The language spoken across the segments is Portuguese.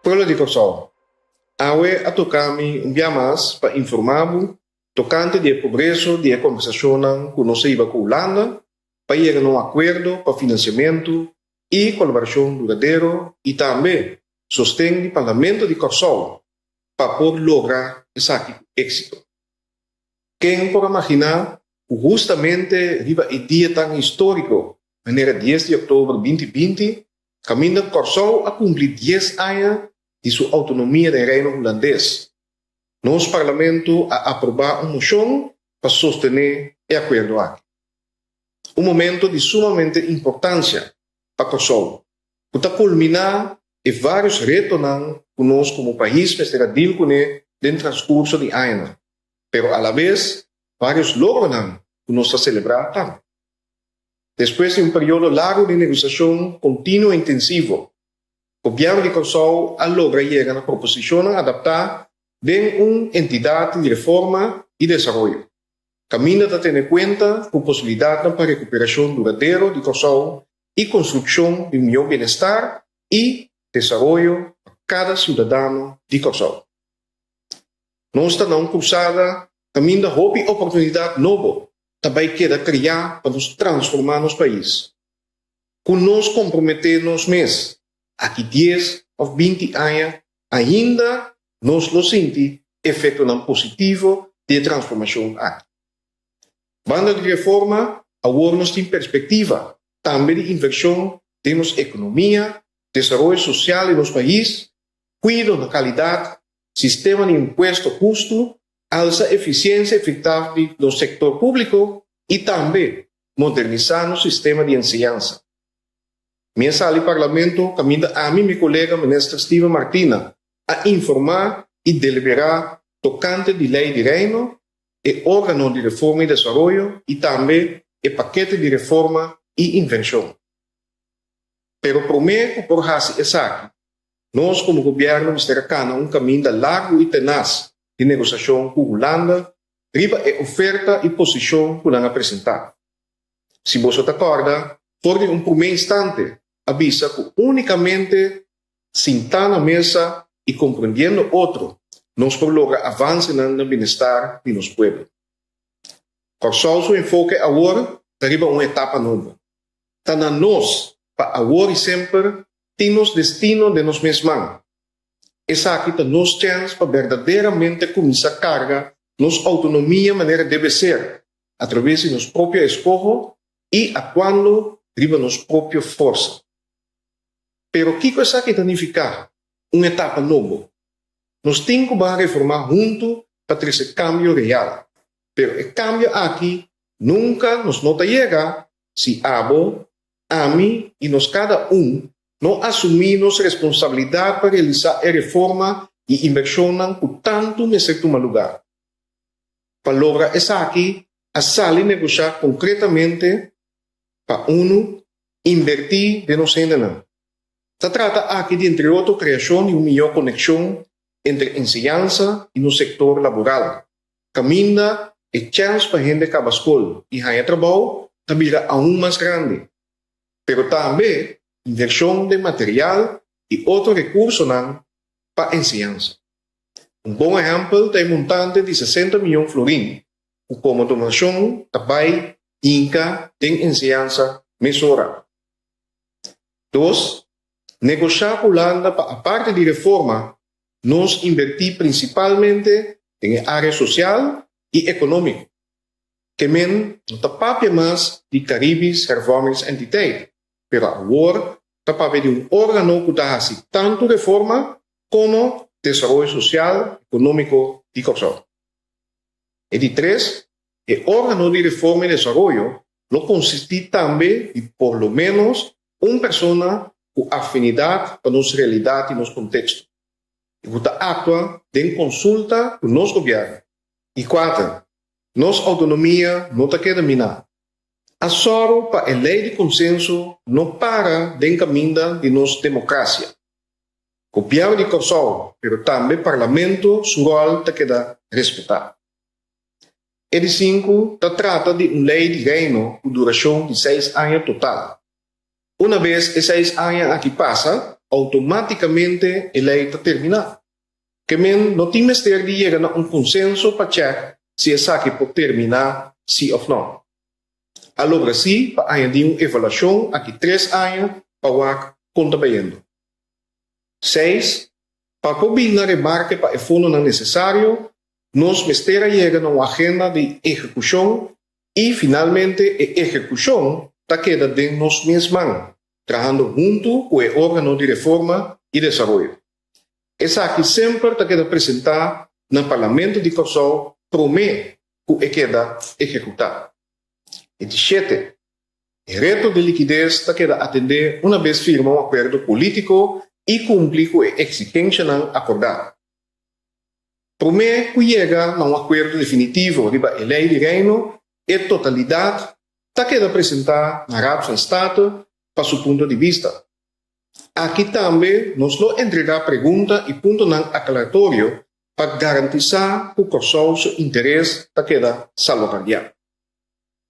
Pueblo de Kosovo, awe atokami un día más para informar tocante de progreso de conversación con nos iba con Holanda para llegar a un acuerdo para financiamiento y colaboración duradero y también sostén del Parlamento de Kosovo para poder lograr ese éxito. Quem por imaginar justamente riba el día tan histórico, el 10 de octubre 2020, caminda Kosovo a cumplir 10 años de su autonomía del reino holandés. Nos Parlamento a aprobar una moción para sostener el acuerdo aquí. Un momento de sumamente importancia para Kosovo, para culminar en varios retos que nos como país estará deal con en el transcurso de años, pero a la vez varios logros que nos a celebrar también. Después de un periodo largo de negociación continuo e intensivo, el gobierno de Kosovo ha logrado llegar a una proposición adaptada de una entidad de reforma y desarrollo. Camina a tener en cuenta la posibilidad para recuperación duradera de Kosovo y construcción de un mejor bienestar y desarrollo para cada ciudadano de Kosovo. Nos estamos cruzada, camina a una oportunidad nueva. Também queda criar para nos transformar nos país. Com nos comprometermos mesmo, aqui 10 ou 20 anos, ainda nos lo sente efeito positivo de transformação aqui. Banda de reforma, agora nos tem perspectiva, também de inversão de nossa economia, desenvolvimento social em nosso país, cuidado da qualidade, sistema de imposto justo, alza eficiência efetiva do setor público e também modernizar o sistema de ensinança. Minha sala de parlamento caminha a mim, meu colega ministro Steven Martina, a informar e deliberar tocante de lei de reino, e órgão de reforma e desenvolvimento e também o paquete de reforma e invenção. Pero prometo por hacer isso aqui, nós como governo estaremos um caminho largo e tenaz de negociação com Holanda, riba a oferta e posição que vão apresentar. Se você acorda, por um primeiro instante, avisa que unicamente sentar na mesa e compreendendo outro, nós podemos lograr avanço no bem-estar de nosso povo. Kosovo seu enfoque agora, riba uma etapa nova. Está na nós, para agora e sempre, temos destino de nós mesmos. Essa aqui é nossa chance para verdadeiramente começar a carga nossa autonomia maneira deve ser, através de nosso próprio esforço e atuando riba nossa própria força. Pero o que isso aqui significa? Uma etapa nova. Nós temos que reformar junto para ter esse cambio real. Pero o cambio aqui nunca nos nota chegar se abo, ami e nós cada não assumimos responsabilidade para realizar a reforma e inversão que tanto necessita um lugar. Para lograr isso aqui, a sala negociar concretamente para invertir de nós ainda. Se trata aqui de, entre outros, criação de uma melhor conexão entre ensinança e no setor laboral. Caminha e chance para a gente que escola e ganhar trabalho também aún mais grande. Pero também inversão de material e outros recursos para a ensinança. Um bom exemplo é o montante de 60 milhões de florins, como donação também inca de ensinança mesura. 2. Negociar com a Holanda para a parte de reforma, nós invertir principalmente em área social e econômica, que men não tapapia mais de Caribes Hervormings Entiteit. Pero agora, está de órgão que dá tanto reforma como desenvolvimento social e econômico de Kosovo. E de 3, o órgão de reforma e desenvolvimento não consiste também de, por lo menos, uma pessoa com afinidade para nossa realidade e nosso contexto. E que atua em consulta com nosso governo. E 4, nossa autonomia não está queda minar. A soro para a lei de consenso não para de caminho de nossa democracia. O governo de Kosovo, pero também o parlamento, seu rol está queda respetar. E de 5, trata de uma lei de reino com duração de 6 anos total. Uma vez esses 6 anos aqui passa, automaticamente a lei está terminada. Que men não tem mestre de chegar a um consenso para checar se essa aqui pode terminar, sim ou não. Alô Brasil, para añadir uma avaliação aqui 3 anos para o conta bem. 6. Para combinar remarque para o fundo não necessário, nós mestre chega a uma agenda de execução e, finalmente, a execução está queda de nós mesmos, trabalhando junto com o órgão de reforma e desenvolvimento. Essa aqui sempre está queda apresentar no Parlamento de Corsol, promete que queda executar. E 7. O reto de liquidez está queda atender uma vez firma um acordo político e cumprir com a exigência não acordada. Promete que chega a um acordo definitivo sobre a lei de reino e totalidade está queda apresentar na Raad van State para seu ponto de vista. Aqui também nos lo entregar pergunta e ponto não aclaratório para garantizar que o Corsol seu interesse está queda salvaguardado.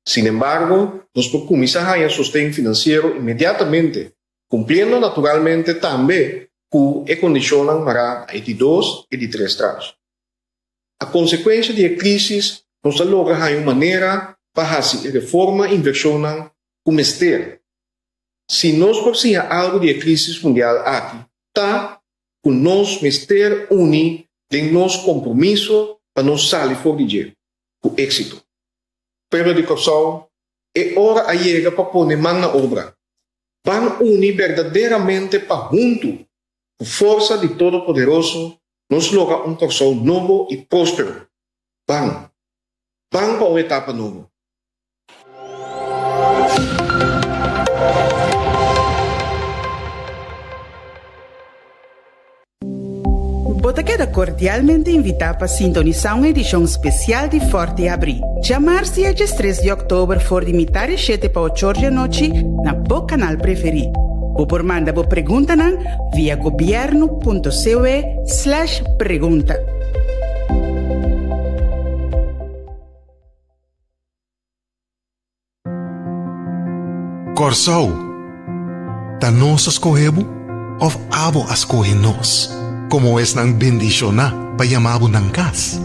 Sin embargo, nós podemos começar a sustento financeiro imediatamente, cumprindo naturalmente também com a condição para a de 2 e de 3 trás. A consequência da crise nos logra uma maneira para fazer reforma e inversão como este. Se nós precisamos algo de crise mundial aqui, está com nós mestre uni de nosso compromisso para nos sair fora de com êxito. Pero de Corsol, é hora a chega para pôr mão na obra. Vamos unir verdadeiramente para junto, com força de Todo-Poderoso, nos logra Corsol novo e próspero. Vamos para uma etapa nova. Você queda cordialmente invitado para sintonizar uma edição especial de Forte Abril. Chamar-se dia 3 de outubro for de imitar e 7 para 8 da noite na seu canal preferido. Você pode mandar sua pergunta via governo.ce/pergunta. Corsol, ta nós escorrebo ou abo escorre nós? Como es nang bendiciona pa yamabo ng kas.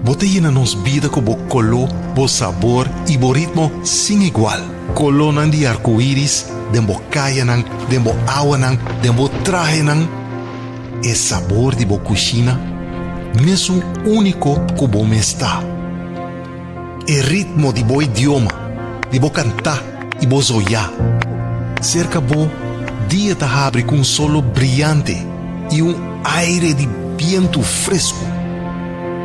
Bote na nos vida ko bo color, bo sabor y bo ritmo sin igual. Color nang di arcoiris, den bo kaya nang, den bo agua nang, den bo traje nang. Es sabor di bo cucina, mesu único ko bo me está. El ritmo di bo idioma, di bo cantar y bo zoya. Cerca bo, dia ta abre con solo brillante e aire de viento fresco.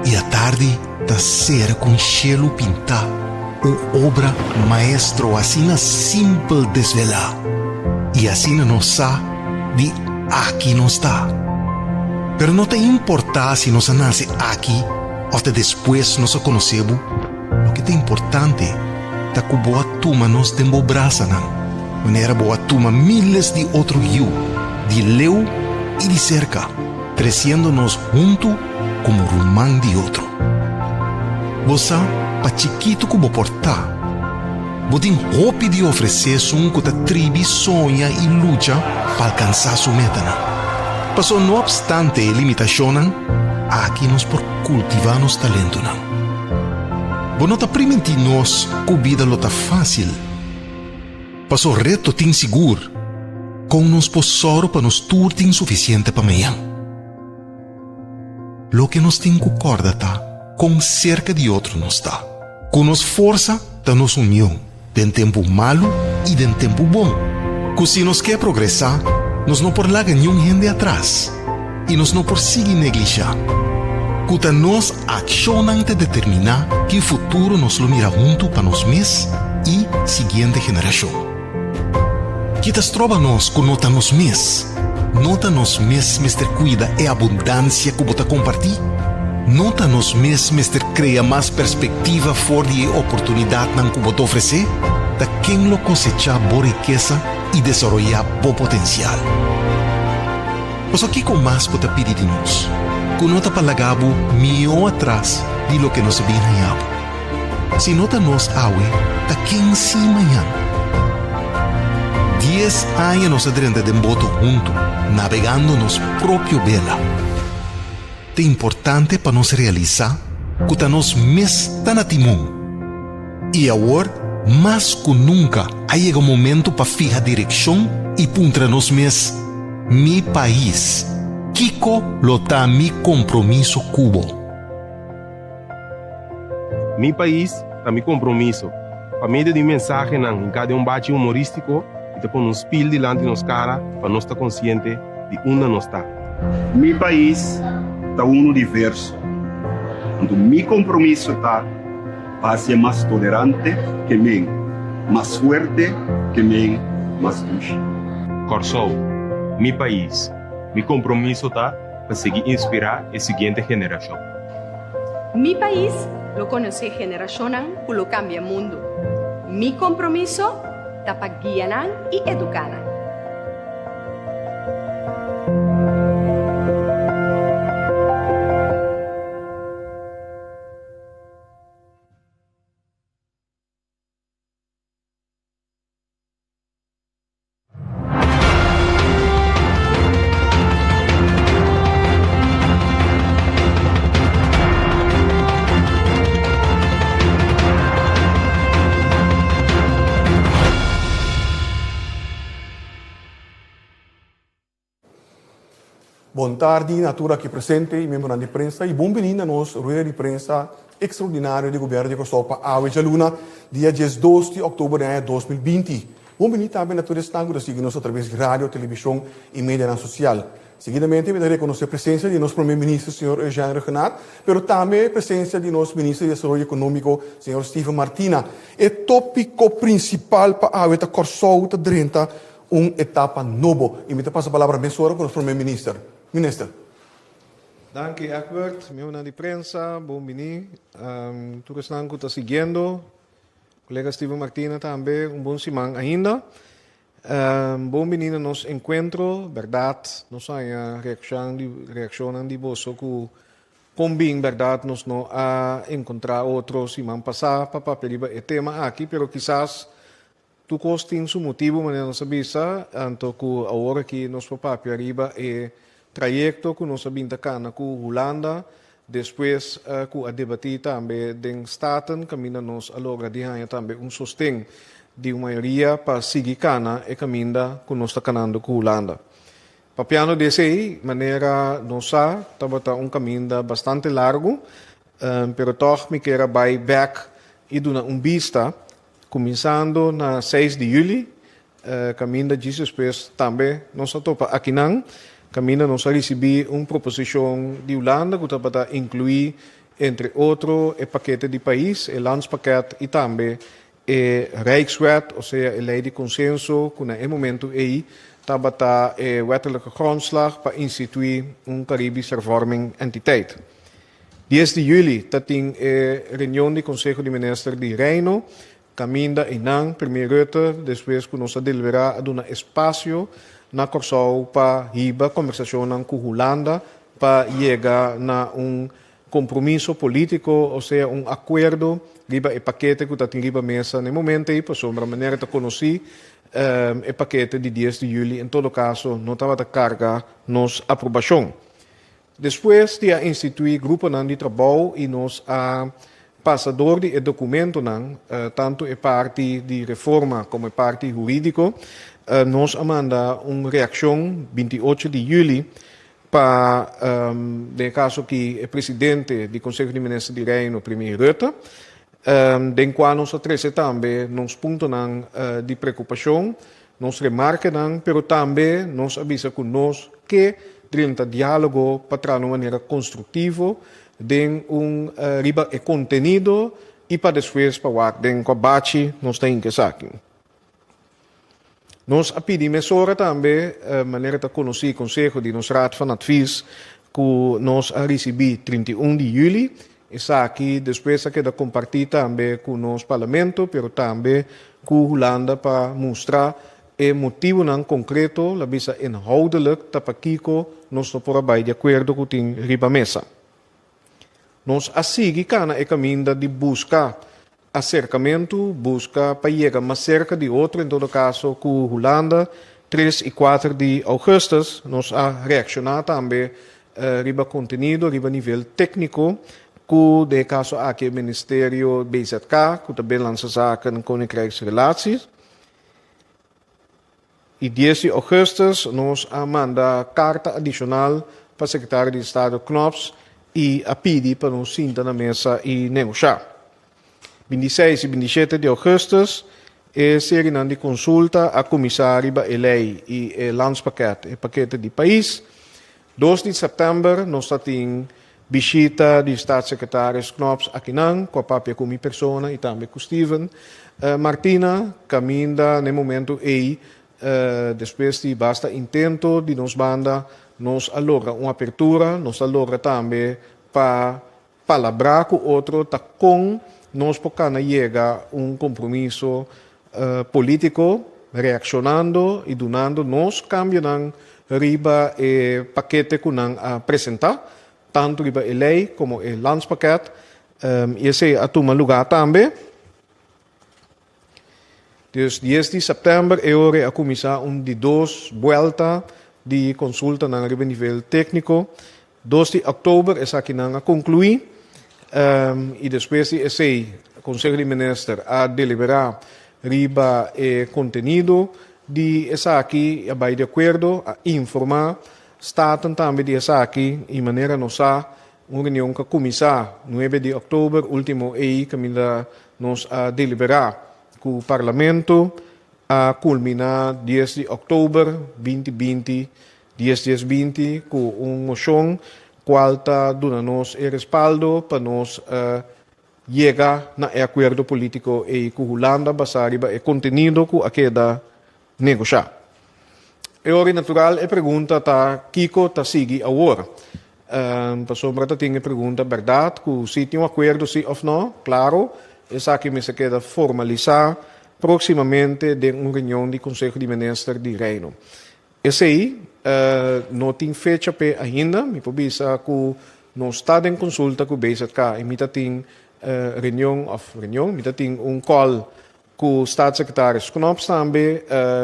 E a tarde da cera com cielo pintar, obra maestro assim na simple desvelar. E assim nos sa de aqui não está. Pero não tem importar se nos nasce aqui ou até depois nos conhecemos. O que é importante é que boa turma nos demobraça não. Maneira boa turma miles de outros eu, de leu e de cerca, crescendo-nos junto como rumán de outro. Você, para chiquito como portar, você tem roupa de oferecer que a tribo sonha e luta para alcançar sua meta. Passou, não obstante a limitação, aqui nos por cultivar nos talentos. Você não está permitindo-nos que a vida não está fácil. Passou, reto tem seguro. Com nos posoro para nos turtin suficiente para amanhã. Lo que nos tem que corda tá, com cerca de outro nos está. Com nos força da nos união, de tempo malo e de tempo bom. Que se nos quer progressar, nos não por largar nenhum gente atrás e nos não por seguir neglijar. Que ta nos accionam de determinar que o futuro nos lo mira junto para nós mesmos e seguinte geração. Que tas trova nos que nota nos mes mister cuida e abundância que bota compartir. Nota nos mes mister cria mais perspectiva fora de oportunidade não que bota oferecer, da quem lo cosecha boa riqueza e desenvolver bom potencial. Mas aqui com mais bota pedir de nós, que nota palagabo mio atrás de lo que nos vem ganhado. Se nota nos awe, da quem se manhã. 10 años nos adrenta de boto junto, navegando nos propio vela. É importante para nos realizar que nos mes tan a timón. E agora, mais que nunca, ha llegado o momento para fijar direção e puntra nos mes mi país. Kiko lota mi compromisso cubo. Mi país está mi compromisso. Para meio de mensagem em cada bate humorístico e depois um spil delante nos cara para nós estar consciente de onde nós está. Mi país está diverso. Então, mi compromisso está para ser mais tolerante que mim, mais forte que mim, mais justo. Corsou, mi país. Mi compromisso está para seguir inspirar a seguinte geração. Mi país lo conoce generación que lo cambia mundo. Mi compromiso está para guiar y educar. Boa tarde, natura aqui presente e membro da imprensa e bem-vindo a nós, rueda de imprensa extraordinário do governo de Costopa, Awe Jaluna, dia 12 de outubro de 2020. Bem-vindo também a todos que nos seguem através de rádio, televisão e mídia social. Seguidamente, me reconhecer a presença de nosso primeiro-ministro, Sr. Eugênio Renato, mas também a presença de nosso ministro de Desenvolvimento Econômico, Sr. Steven Martina. O tópico principal para a Awe está Corsouta Drenta, uma etapa nova. E me passa a palavra bem com o nosso primeiro-ministro. Minister. Dank u, Egbert. Membro de prensa, bom-vindo. Todos que estão seguindo. Colega Steven Martina também, bom semana ainda. Bom-vindo a nosso encontro, verdade. Nós temos reação de você que combina, verdade. Nós não encontrar outros semana passada para papel o tema aqui, mas quizás tu costin su motivo, mas não sabia, então que agora que nós papel arriba é trajecto que nós sabemos cana com Holanda, depois que a debater também den Staten, caminha nós agora de também sostém de uma maioria para seguir cana e caminha que nós está canando com Holanda. Papiano desse maneira nossa estava caminho bastante largo, pero toch me quero by back e dar vista, começando na 6 de julho, caminho de depois também nós topa aqui não. Caminha nós recebi uma proposição de Holanda que está incluir, entre outros, o paquete de país, o landspakket e também o Rijkswet, ou seja, a lei de consenso, que no momento aí está a wettelijke grondslag para instituir uma Caribische Hervorming Entiteit. 10 de julho está tem a reunião do Conselho de Ministros de Reino, caminha e não, primeiro Rutte, depois que nós deliberar a dar espaço na Corsou para riba conversação com Holanda para chegar a compromisso político, ou seja, acordo riba o paquete que está em riba mesa no momento e por sombra maneira de conhecer o paquete de 10 de julho, em todo caso, não estava a carga nos aprovação. Depois de instituir grupo de trabalho e nos passador de documento, tanto a parte de reforma como a parte jurídico, nós manda uma reação 28 de julho para, no caso que o presidente do Conselho de Ministros de Reino, primeiro Rutte, den qual nós atrese também nos pontos de preocupação, nos remarca, pero também nos avisa que nós que durante o diálogo para de maneira construtiva, den riba e conteúdo e para depois para den combate nós temos que saber. Nós pedimos agora também maneira de conhecer o Conselho de nosso Raad van Advies que nós recebi 31 de julho e aqui depois que da compartilhar também com o nosso Parlamento, pero também com Holanda para mostrar o motivo não concreto, la bisa inhoudelijk tapakiko nós não por de acordo com tem riba mesa. Nós assigi cana e caminho de buscar acercamento, busca para chegar mais cerca de outro, em todo caso, com Holanda, 3 e 4 de agosto, nós a reaccionar também riba contenido, riba nível técnico, com de caso aqui o Ministério BZK, com também lança zaken en koninkrijksrelaties. E 10 de agosto, nós a manda carta adicional para o secretário de Estado Knops e a pedir para nos sentar na mesa e negociar. 26 e 27 de agosto, seria de consulta a comissário da lei e o landspakket, o paquete de país. 2 de setembro, nós temos visita de staatssecretaris Knops aqui com a própria minha persona e também com Steven. Martina, caminha no momento aí, depois de basta intento de nos banda, nos alogra uma apertura, nos alogra também para palabrar com outro, tá com nós podemos chegar a compromisso político, reaccionando e donando nos cambios riba e paquete que nós apresentar, tanto riba a lei como o landspakket, e esse a tomar lugar também. Dus 10 de setembro é a começar de 2 voltas de consulta na nível técnico. 2 de outubro é aqui a concluir. E depois de esse Conselho de Ministros a deliberar riba e conteúdo de essa aqui vai de acordo a informar Staten também de essa aqui e maneira nossa uma reunião que começar 9 de outubro último aí que nós a deliberar com o Parlamento a culminar 10 de outubro 2020 10 com uma moção qual está dando-nos o respaldo para nós chegar na acordo político e com Holanda basado no conteúdo que aquela negociar. E ora natural a pergunta tá Kiko tá sigue agora. Para sombra tá tem a pergunta verdade que se tem um acordo sim ou não, claro, essa aqui me se queda formalizar proximamente de uma reunião do Conselho de Ministros de Reino. Esse aí não tem fecha para ainda, me pobisa que não está em consulta com o BZK, e me tem reunião, me tem call com o staatssecretaris Knops também,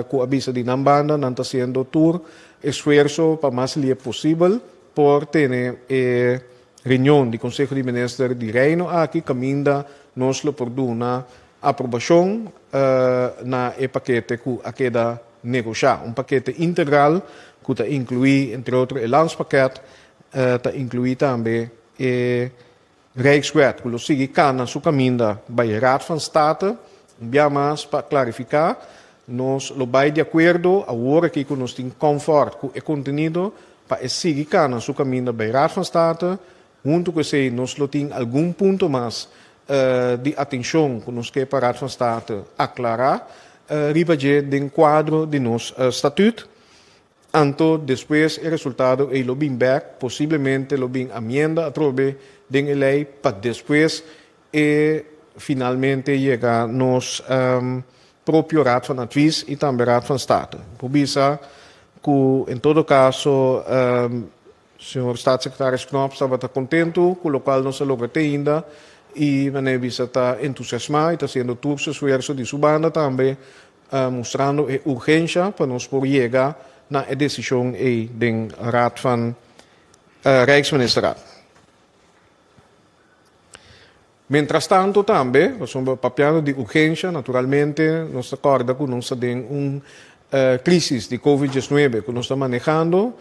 com a visa de Nambanda, não está sendo tour, esforço para mais livre possível, por ter reunião do Conselho de Ministros de Reino, aqui caminha nós por uma aprovação na paquete que aquela negociar, paquete integral que está inclui, entre outros, o landspakket, está inclui também o Rijkswet, que sigue na sua caminho bij de Raad van State, mais para clarificar, nós lo vai de acordo, agora que nós temos conforto com o conteúdo, para seguir na sua caminho bij de Raad van State, junto com isso, nós temos algum ponto mais de atenção que nós queremos para a Raad van State aclarar, ribaje do quadro de nosso estatuto. Anto depois o resultado é o back, possivelmente o amenda a través da lei para depois e finalmente chegar nos próprio Raad van Advies e também Raad van State. Por isso, que em todo caso, o senhor staatssecretaris Knops estava contento com o qual nós logramos ainda e maneira está entusiasmado e está sendo todo o esforço de sua banda também, mostrando a urgência para nós poder chegar na decisão do Raad van Rijksministeraat. Mientras tanto, também, sobre o papel de urgência, naturalmente, nós acorda que nós temos uma crise de Covid-19 que nós estamos manejando,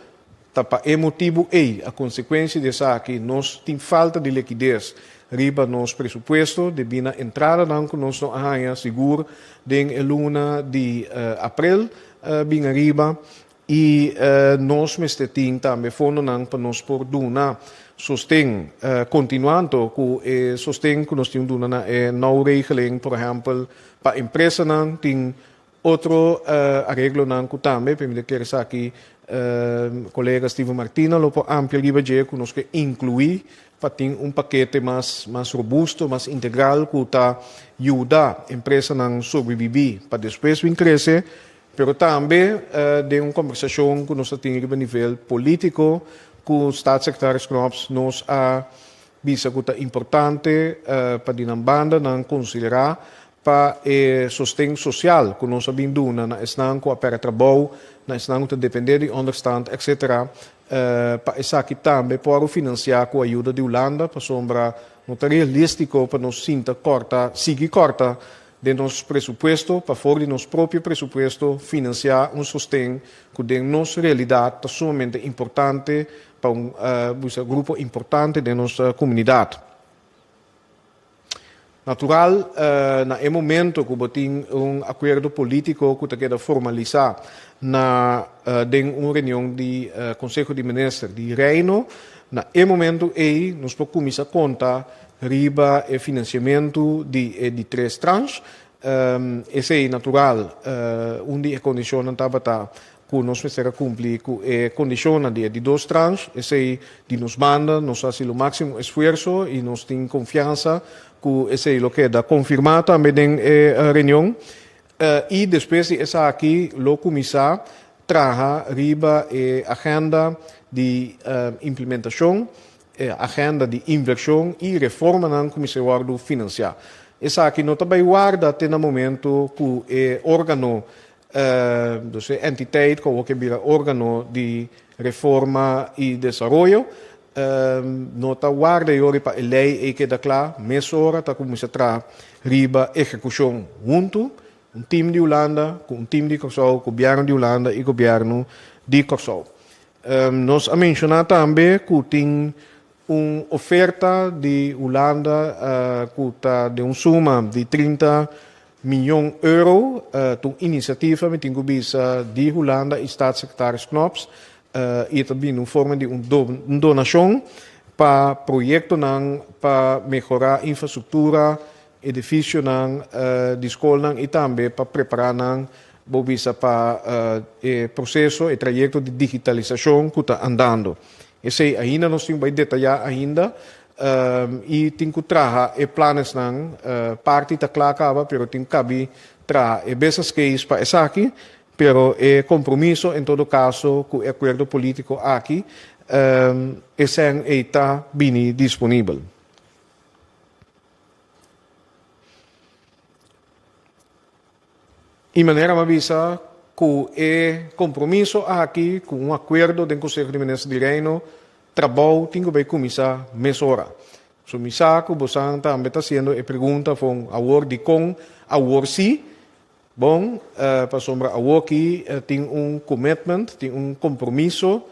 para o motivo a consequência dessa aqui, nós temos falta de liquidez riba nos presupuesto de bina entrada dan que nós não arranha seguro den luna de abril bina riba e nós mestetim também fundo nan para nós por duna sostém continuando com o sostém que nós temos duna na nova regeling por exemplo para empresa nan tem outro arreglo nan que também para me declarar aqui colega Steven Martina lo por amplo riba je que nós que incluir para ter paquete mais robusto, mais integral, que está ajuda a empresa a sobreviver para depois vir crescer, mas também de uma conversação que nós temos a nível político, que o staatssecretaris Knops nos bisa que é importante para dinam banda não considerar para o sustento social que nós sabemos na esnang com a pera trabalho, na esnang que depender de understand, etc. Para essa aqui também pode financiar com a ajuda de Holanda para sombra não é realístico para nós sinta corta, seguir corta de nosso presupuesto, para fora de nosso próprio presupuesto, financiar sustento que de nossa realidade é sumamente importante para grupo importante de nossa comunidade. Natural, na momento que tem acordo político que queda formalizar na uma reunião de Conselho de Ministros de Reino, na momento nós podemos começar a contar riba e financiamento de 3 tranches. Esse é natural, onde a condição não estava que nós precisamos cumprir com a condição de 2 tranches. Esse de nos banda, nós fazemos o máximo esforço e nós temos confiança que esse é o que é confirmado também na reunião. E depois essa aqui, o começar traga riba a agenda de implementação, agenda de inversão e reforma na Comissão Financiar. Essa aqui não também guarda até no momento que o órgão, a entidade que é o órgão de reforma e desenvolvimento, não está guarda e para a lei que dá claro, mês hora está começando a trazer riba execução junto, time de Holanda, com time de Kosovo, governo de Holanda e governo de Kosovo. Nós mencionamos também que tem uma oferta de Holanda que está de suma de 30 miljoen euro. Toen initiatieven met Ingubisa de Holanda e staatssecretaris Knops. E também uma forma de donação para projetos para melhorar a infraestrutura, edifício de escola e também para preparar para o processo e trajeto de digitalização que está andando. Esse ainda não tem bem detalhar ainda e tem que trazer planos parte está clara, mas tem que caber trazer business case para essa aqui, pero é compromisso em todo caso com o acordo político aqui esse está bem disponível. E maneira uma visa que o compromisso aqui com um acordo do Conselho de Ministros de Reino, trabalho tem que começar mês hora. So misa que você também está fazendo a pergunta from awor de com awor si. Bom, para sombra awor aqui tem commitment, tem compromisso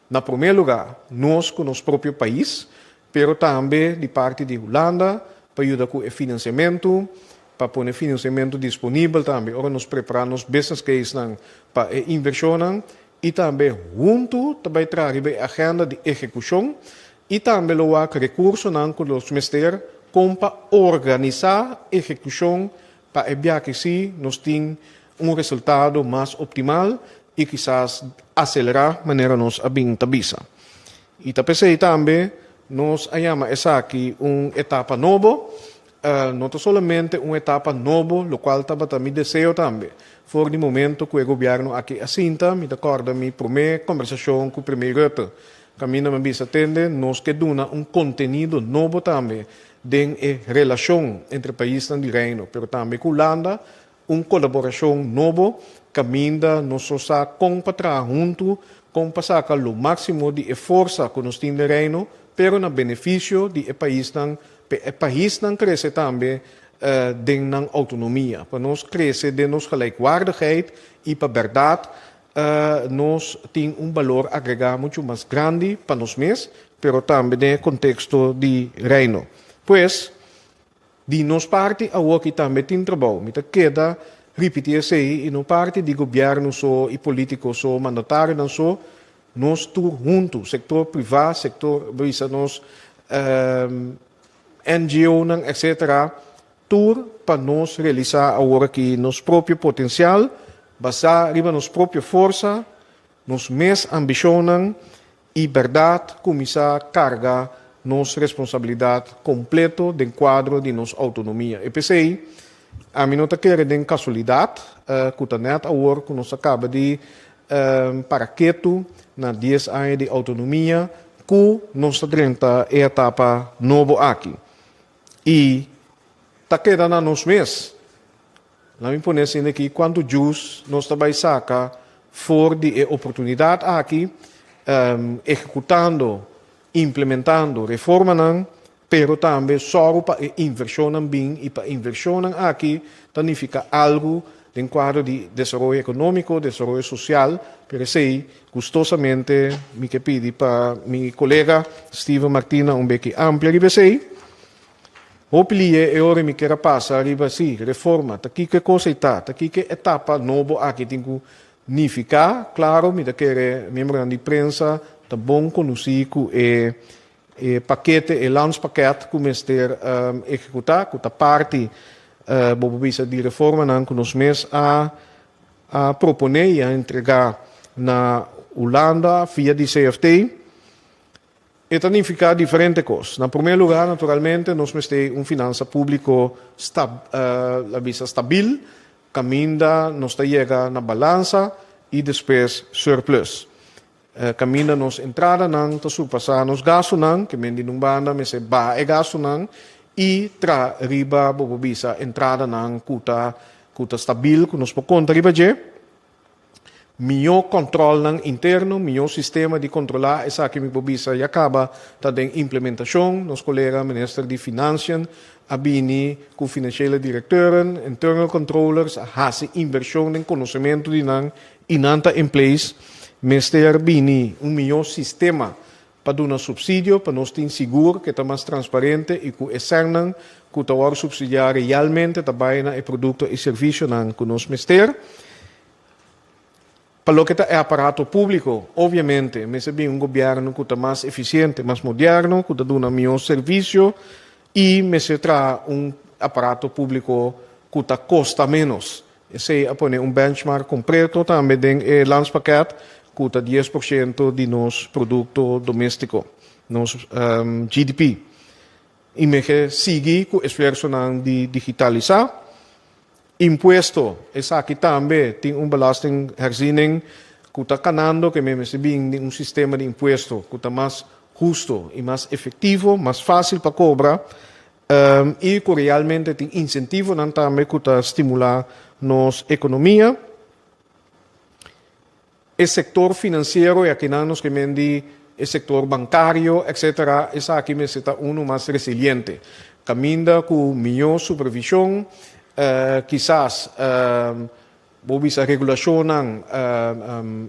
na primeiro lugar nós com nosso próprio país, pero também de parte de Holanda para ajudar com o financiamento, para pôr financiamento disponível também. Ora nós preparamos business case para a inversão e também junto também trazer a agenda de execução e também o recurso que os ministérios para organizar a execução para que sim nós temos resultado mais optimal e quizás acelerar a maneira nós tabisa. E também nós chamamos essa aqui uma etapa nova. Não somente uma etapa nova, o qual também desejo também. For o momento que o governo aqui assinta, me acorda minha primeira conversação com o primeiro Rutte. Caminho me bisa atende, nós que dona conteúdo novo também, de relação entre países de Reino, pero também com Holanda, uma colaboração nova, caminho nós só comprar junto, com passar o máximo de força que nós temos de Reino, pero na benefício de país o país não cresce também de autonomia. Para nós crescer de nossa gelijkwaardigheid e para a verdade, nós temos valor agregado muito mais grande para nós mesmos, mas também no contexto de reino. Pois, de nossa parte, aqui também tem trabalho. Me queda repetir isso e na parte de governo e político, mandatário, nós todos juntos, sector privado, sector, nós NGO, etc., tudo para nós realizar agora aqui nosso próprio potencial, basar em nossa própria força, nossa mesma ambição e verdade, começar a carregar nossa responsabilidade completa do quadro de nossa autonomia. E pensei, a mim não está querendo em casualidade, que está net agora que nós acaba de paraqueto na 10 anos de autonomia, que nós estamos em etapa novo aqui. E está quedando nos meses. Lá me põe assim aqui, quando jus nós também saca for de oportunidade aqui, executando, implementando reforma, pero também só para inversão bem e para inversão aqui, significa algo em quadro de desenvolvimento econômico, desenvolvimento social, pero sei, gustosamente, me que pedi para meu colega Steven Martina pouco amplia, riba sei, Opilie e ora mi quer passar arriba sì, reforma, aqui que coisa está, aqui que etapa novo aqui tem que significar, claro, mi da querer membro de prensa, tá bom conhecer e paquete, e landspaket, como ester executar, que tá parte bobisa de reforma, não que nos mês a proponer e a entregar na Holanda via de CFT. E significa diferentes coisas. Na primeiro lugar, naturalmente, nós temos finança pública stabil, caminha, nós chega na balança e depois surplus. Caminha nos entrada não, tá surpassar nos gastos não, que mendi num banda, mas é ba e gasto não, e tra riba bobisa entrada não, cuta stabil, que nos pode conta riba je. Melhor controle interno, melhor sistema de controlar, essa que me bobisa e acaba da implementação. Nosso colega ministro de Finanças, abini com financiële directeuren, internal controllers, hase inversão em conhecimento de nan inanta em place, minister bini melhor sistema para dar subsídio, para nós ter seguro que está mais transparente e que externan, que está a subsidiar realmente também o produto e serviço que nós minister. Para o que é aparato público, obviamente, mas é bem governo que está mais eficiente, mais moderno, que está dando melhor serviço e mas traz aparato público que está custa menos. Esse é benchmark completo também tem landspaket que está 10% de nosso produto doméstico, nosso GDP. E me sigue com o esforço de digitalizar. Imposto, essa aqui também tem belastingherziening que está canando que mesmo se bem sistema de imposto que está mais justo e mais efetivo, mais fácil para cobrar e que realmente tem incentivo também que está estimular nossa economia. O setor financeiro e aqui nós que mendi o setor bancário, etc. Essa aqui mesmo está mais resiliente, caminha com melhor supervisão. Quizás a regulação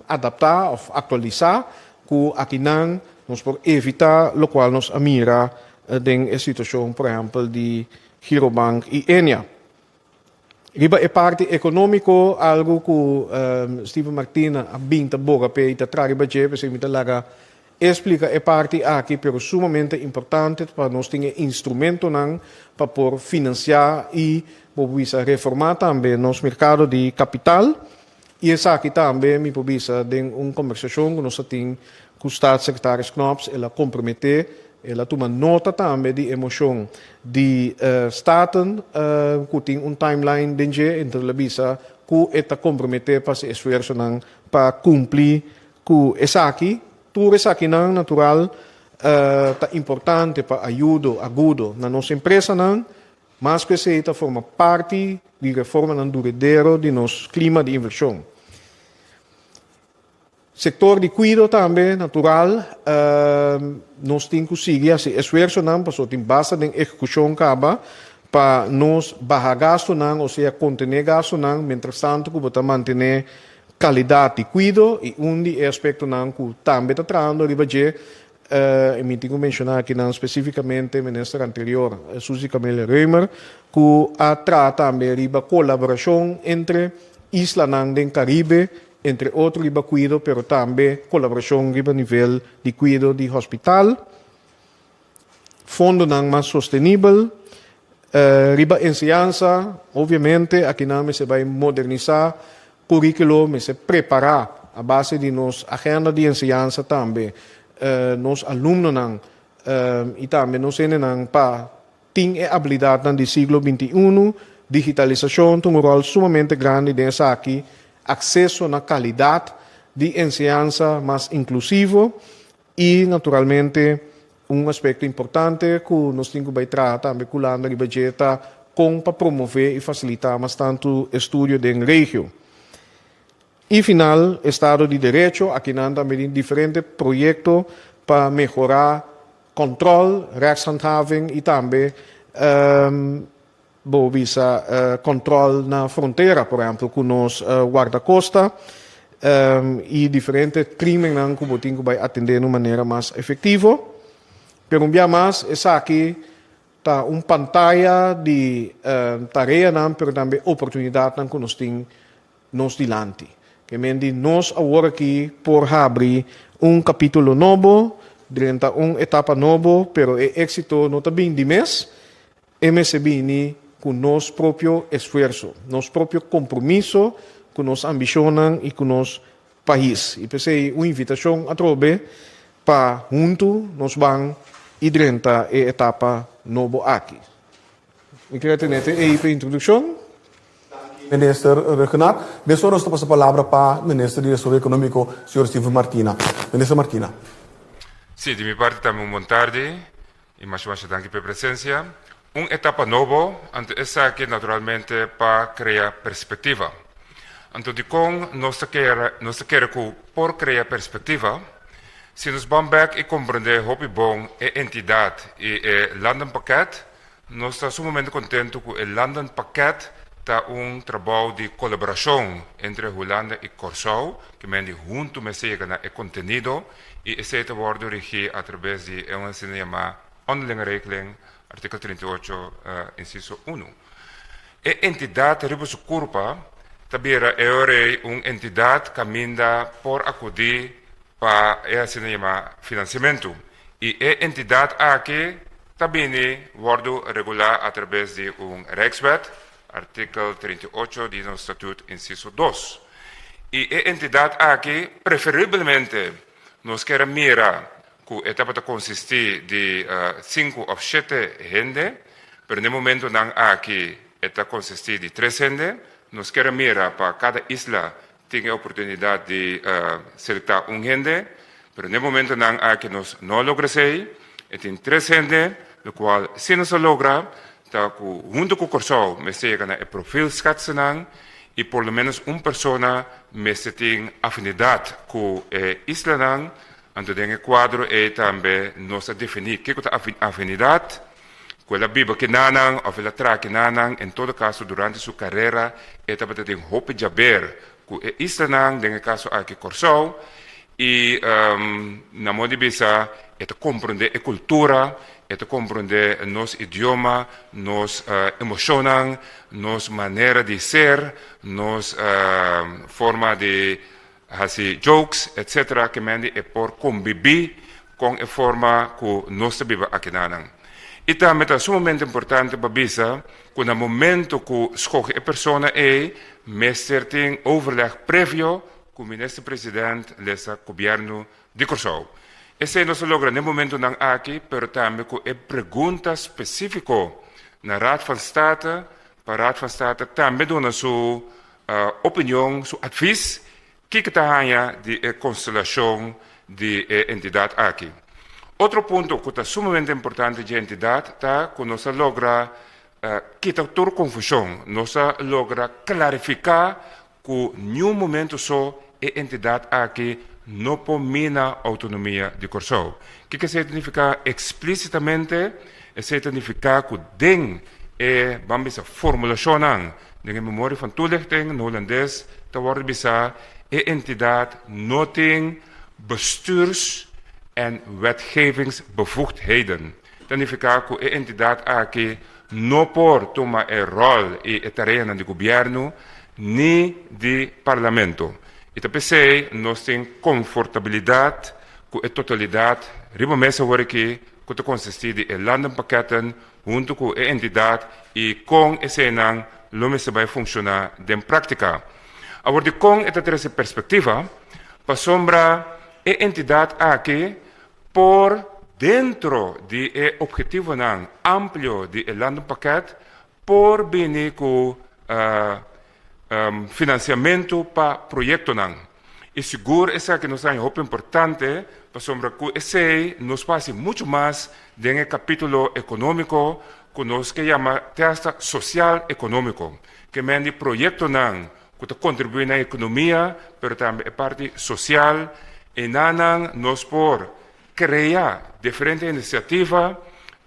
adaptar ou atualizar que aqui nós podemos evitar o qual nos mira em a situação, por exemplo, de Girobank e Enia. Riba é parte econômico, algo que Steven Martina a binta boga pe ita traga budget, porque me talaga explica é parte aqui, pero sumamente importante para nós ter instrumento para por financiar e para reformar também nosso mercado de capital. E essa aqui também me precisa de uma conversação que nós temos com o Staatssecretário Knops, ela comprometer, ela toma nota também de emoção de staten, que tem timeline dentro entre a bisa, que está comprometer para se esforço para cumprir com essa aqui. Tudo isso aqui natural está importante para ajuda agudo na nossa empresa, mas que se forma parte de reforma duradoura de nosso clima de inversão. Setor de cuidado também, natural, nós temos que seguir esse esforço, porque tem base de execução para nós baixar gasto, ou seja, conter gasto, mientras tanto, para manter qualidade de cuidado e aspecto que também está trazendo de budget. Me tenho que mencionar aqui especificamente o ministro anterior, Suzy Camille Reumer, que trata também de colaboração entre islas do Caribe, entre outros de cuidado, mas também colaboração a nível de cuidado de hospital, fundo mais sustentável, riba enseñanza, obviamente, aqui se vai modernizar currículo, se preparar a base de nossa agenda de enseñanza também. Nos alunos e também nos para ter a habilidade do século XXI, digitalização tem rol sumamente grande nessa aqui, acesso na qualidade de enseñanza mais inclusivo e naturalmente aspecto importante que nós temos que tratar também com a budgeta para promover e facilitar mais tanto estudo da região. E final, Estado de Direito, aqui nós também diferentes projetos para melhorar controle, rechtshandhaving e também controle na fronteira, por exemplo, com os guarda-costa e diferentes crimes que nós temos que atender de maneira mais efetiva. Pero um dia mais, essa aqui está pantalla de tarefa, mas também oportunidade que nós temos diante. Que mendi nós agora aqui por abrir capítulo novo, durante etapa nova, pero o êxito não está bem de mês, MSB com nosso próprio esforço, nosso próprio compromisso, com nossa ambição e com nosso país. E pensei uma invitação a trobe para junto nós vamos e durante a etapa nova aqui. Eu queria ter a introdução. Minister Regenat, adesso sto passo a palavra para o Ministro de Desarrollo Econômico, Sr. Silvio Martina. Ministro Martina. Sim, de minha parte também boa tarde e mais danke pela presença. Uma etapa nova, ante essa aqui naturalmente para criar perspectiva. Então, de com nós queremos por criar perspectiva, se nos vamos back e compreender o bom a entidade e o London Packet, nós estamos sumamente contentes com o London Packet. Trabalho de colaboração entre Holanda e Curaçao, que mendi junto me chega na conteúdo e esse wordt regido através de uma chamada onderlinge regeling, artikel 38, inciso 1. A entidade Ribus Curpa tabira é uma entidade que caminha por acudir para esse chamado financiamento. E a entidade aqui também wordt regular através de Rijkswet, artikel 38 de nosso estatuto, inciso 2. E a entidade aqui, preferivelmente, nós queremos mirar que a etapa consistir de 5 ou 7 gente, mas no momento não aqui, esta consistir de 3 gente, nós queremos mirar para cada isla tenha a oportunidade de seletar gente, mas no momento não aqui nós não logramos, e tem 3 gente, o qual, se não se logra, junto com o Curaçao, me chega na perfil schatsenang e por lo menos uma pessoa me tem afinidade com a isla nang, então o quadro é também nós definir que é a afinidade, qual a Bíblia que nanang ou a tra que nanang, em todo caso durante sua carreira, é também tem hope de haver com a isla nang, no caso aqui Curaçao, e na modo de bisa é compreender a cultura, é compreender nosso idioma, nossa emoção, nossa maneira de ser, nossa forma de fazer jokes, etc., que é por conviver com a forma que nós vivemos aqui na E também é sumamente importante para bisa que no momento que escolhe a pessoa mestre tem overleg prévio com o ministro-presidente do governo de Curaçao. Esse não se logra no momento não aqui, mas também com a pergunta específica na Raad van State, para a Raad van State também dona sua opinião, seu advies, que está de constelação de entidade aqui. Outro ponto que é sumamente importante de entidade está que nós logra quitar toda confusão, nós logra clarificar que em nenhum momento só a entidade aqui não pomina a autonomia de Curaçao. O que significa explicitamente? Significa que den vamos a formulação de memória van toelichting no holandês te worden bisa a entidade não tem bestuurs- en wetgevingsbevoegdheden. Significa que a entidade aqui não pode tomar a rol e a tarefa do governo nem do parlamento. E também nós temos confortabilidade com a totalidade, riba mesa hoor aqui, que consiste de landenpakketten, junto com a entidade e com esse enang, se vai funcionar em prática. Agora, com essa perspectiva, para sombra a entidade aqui, por dentro do objetivo amplo do landenpakket, por bem com financiamento para projetos. E seguro essa que nos é muito importante, para sombra que esse nos passa muito mais dentro do capítulo econômico, que nós que chama testa social econômico, que mende projeto não, que contribui na economia, mas também a parte social, e não nos por criar diferentes iniciativas,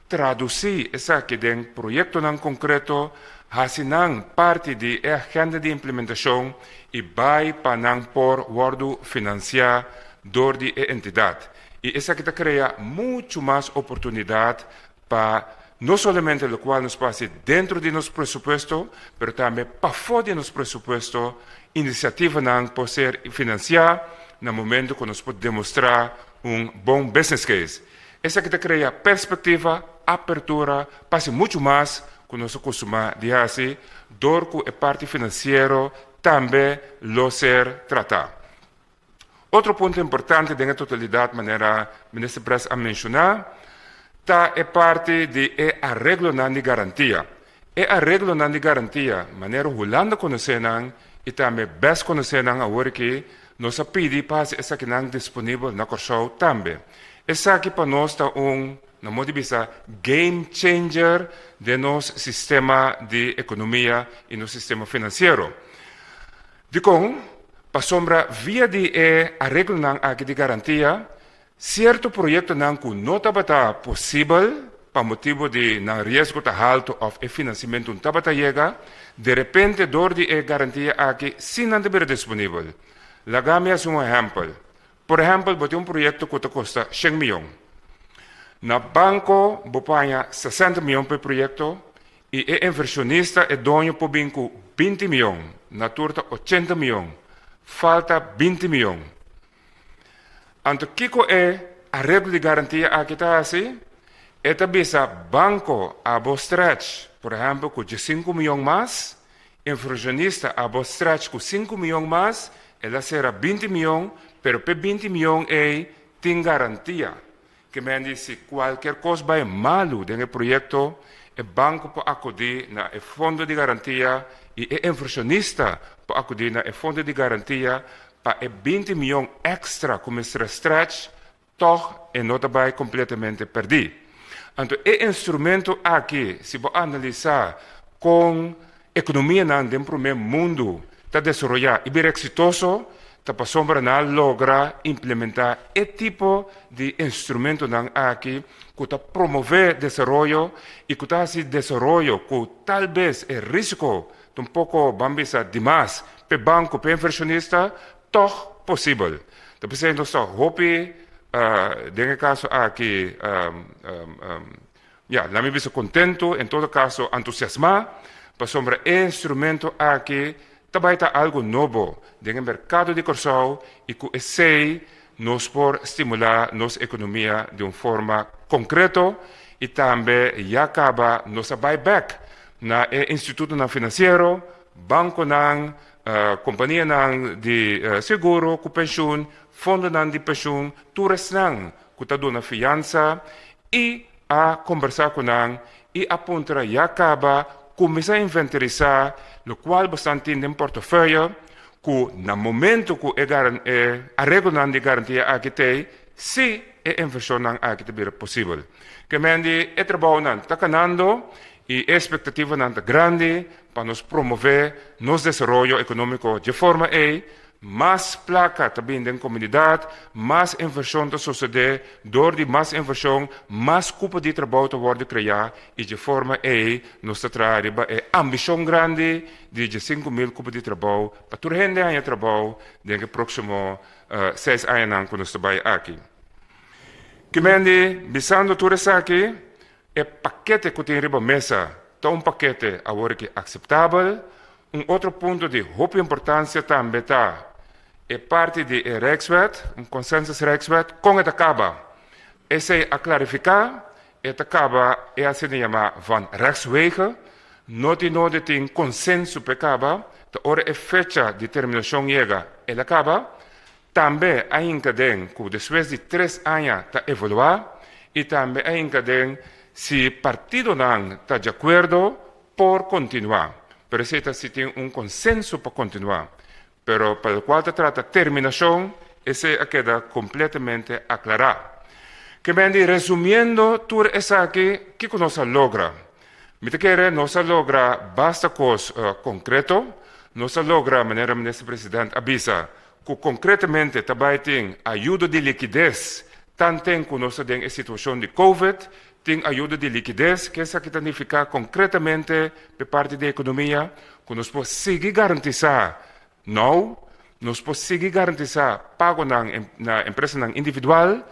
traduzir essa que tem projeto não concreto, hasinang parte de agenda de implementação e vai para não por guardo financiar door die entidade. E essa que cria muito mais oportunidade para não somente o qual nos passa dentro de nosso presupuesto, mas também para fora de nosso presupuesto, iniciativa não pode ser financiar no momento que nós podemos demonstrar bom business case. Essa que cria perspectiva, apertura, passa muito mais que nós costumamos dizer, door que a parte financeira também lo ser tratado. Outro ponto importante da totalidade, maneira o ministro Press a mencionar, está a parte de arreglo de garantia. Arreglo de garantia, maneira Holanda conhecendo e também best conhecendo agora que nós pedimos para essa que não disponível na Corsau também. Essa aqui para nós está na modo de game changer de nosso sistema de economia e no sistema financeiro. Para sombra via de arreglo de garantia, certo projeto não estava possível, para motivo de risco de alto ou financiamento não estava chega, de repente, door de garantia aqui, sim não deve disponível. Lagame é um exemplo. Por exemplo, bote projeto que custa 100 milhões. Na banco, bopanha 60 milhões por projeto, e o inversionista é dono por 20 milhões, na turta 80 milhões. Falta 20 milhões. Então, o que é arreglo de garantia aqui está assim? É também banco a stretch, por exemplo, com 5 milhões mais, inversionista a stretch com 5 milhões mais, ela será 20 milhões, pero por 20 milhões tem garantia. Que me diz se qualquer coisa vai malo dentro do projeto, o banco pode acudir no fundo de garantia e o inversionista pode acudir no fundo de garantia para 20 milhões extra como stretch, toch não vai completamente perdido. Então, o instrumento aqui, se você analisar com a economia no primeiro mundo, está desenvolvendo e bem exitoso, está para sombra não logra implementar esse tipo de instrumento aqui que está promover desenvolvimento e que está esse desenvolvimento que talvez é risco um pouco bambisa demais para o banco, para o inversionista, toch possível. Então, nós estamos nesse caso aqui, lá me visto contento, em todo caso entusiasmado, para sombra instrumento aqui, também está algo novo no mercado de Corsau e que esse nos pode estimular nossa economia de uma forma concreta e também já acaba nossa buyback na Instituto Financeiro, banco companhia de seguro, com pensão, fundo de pensão, turas que está dando fiança e a conversar com e apontar já acaba começar a inventarizar o qual bastante tem portfólio que no momento que arreglo de garantia aqui tem, se a inversão aqui é possível. Que mende o trabalho está ganhando e a expectativa está grande para nos promover nosso desenvolvimento econômico de forma mais placa também da comunidade, mais inversão da sociedade, door de mais inversão, mais cupo de trabalho pode criar e de forma nós trabalhamos ambição grande de 5.000 cupos de trabalho para toda gente de trabalho nos próximos 6 anos que nós trabalhamos aqui. Que mende, visando tudo isso aqui, o paquete que tem riba mesa, é paquete agora que é aceitável. Outro ponto de muita importância também está é parte de Rijkswet, consensus Rijkswet, com a acaba. Esse a clarificar, acaba é assim chama van rechtswege, não tem consenso para acaba, a hora é fecha de terminação chega, ele acaba, também ainda tem que depois de 3 anos está evaluar, e também ainda tem se partido não está de acordo por continuar. Pero se tem consenso para continuar. pero para el cual se trata terminación, ese queda completamente aclarado. Que me resumiendo, tú es aquí, ¿qué se logra? Me te quiere, no se logra basta cosa concreto, no se logra manera ministro presidente avisa que concretamente también ayuda de liquidez, tanto en la situación de COVID, tem ajuda de liquidez, que essa que significa concretamente por parte da economia, que nós podemos seguir garantizar, não, nós podemos seguir garantizar pago na empresa individual,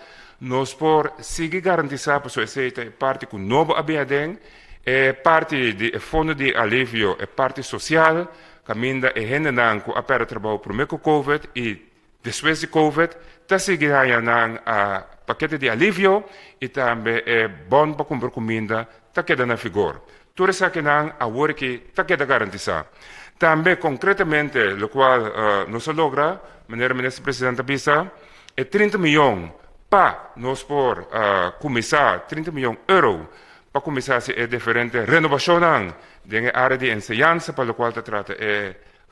nós podemos seguir garantizar para a parte com novo abiadem, parte do fundo de alívio, parte social, caminha e generando com a para trabalho para o COVID e depois de COVID, está seguindo a paquete de alívio e também é bom para comprar comida, está quedando na vigor. Tudo isso que não agora que está quedando garantizado. Também, concretamente, o qual não se logra, maneira ministro presidente avisa, é 30 milhões para nós por começar, 30 milhões de euros para começar a diferente renovação da área de ensinança, para o qual se trata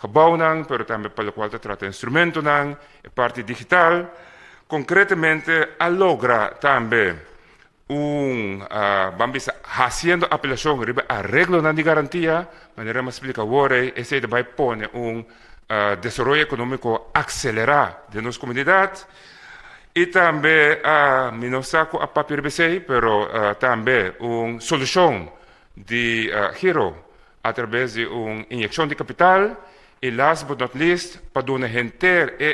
gebouw, mas também para o qual se trata instrumento, parte digital. Concretamente, a logra também vamos fazendo apelação a regra de garantia, maneira mais explica agora, esse vai pôr desenvolvimento econômico acelerado de nossa comunidade. E também, não saco a papel BC, mas também uma solução de giro através de uma injeção de capital. E last but not least, para uma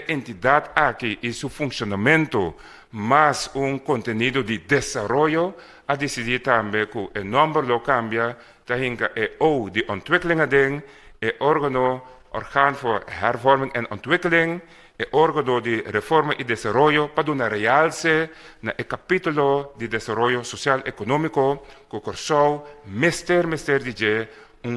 entidade aqui e seu funcionamento, mas conteúdo de desenvolvimento, a decidir também que o número cambia, dahinga o de ontwikkelingen, organo voor hervorming en ontwikkeling, órgano de reforma y desarrollo para una realce na capítulo de desarrollo social económico que corsou mester DJ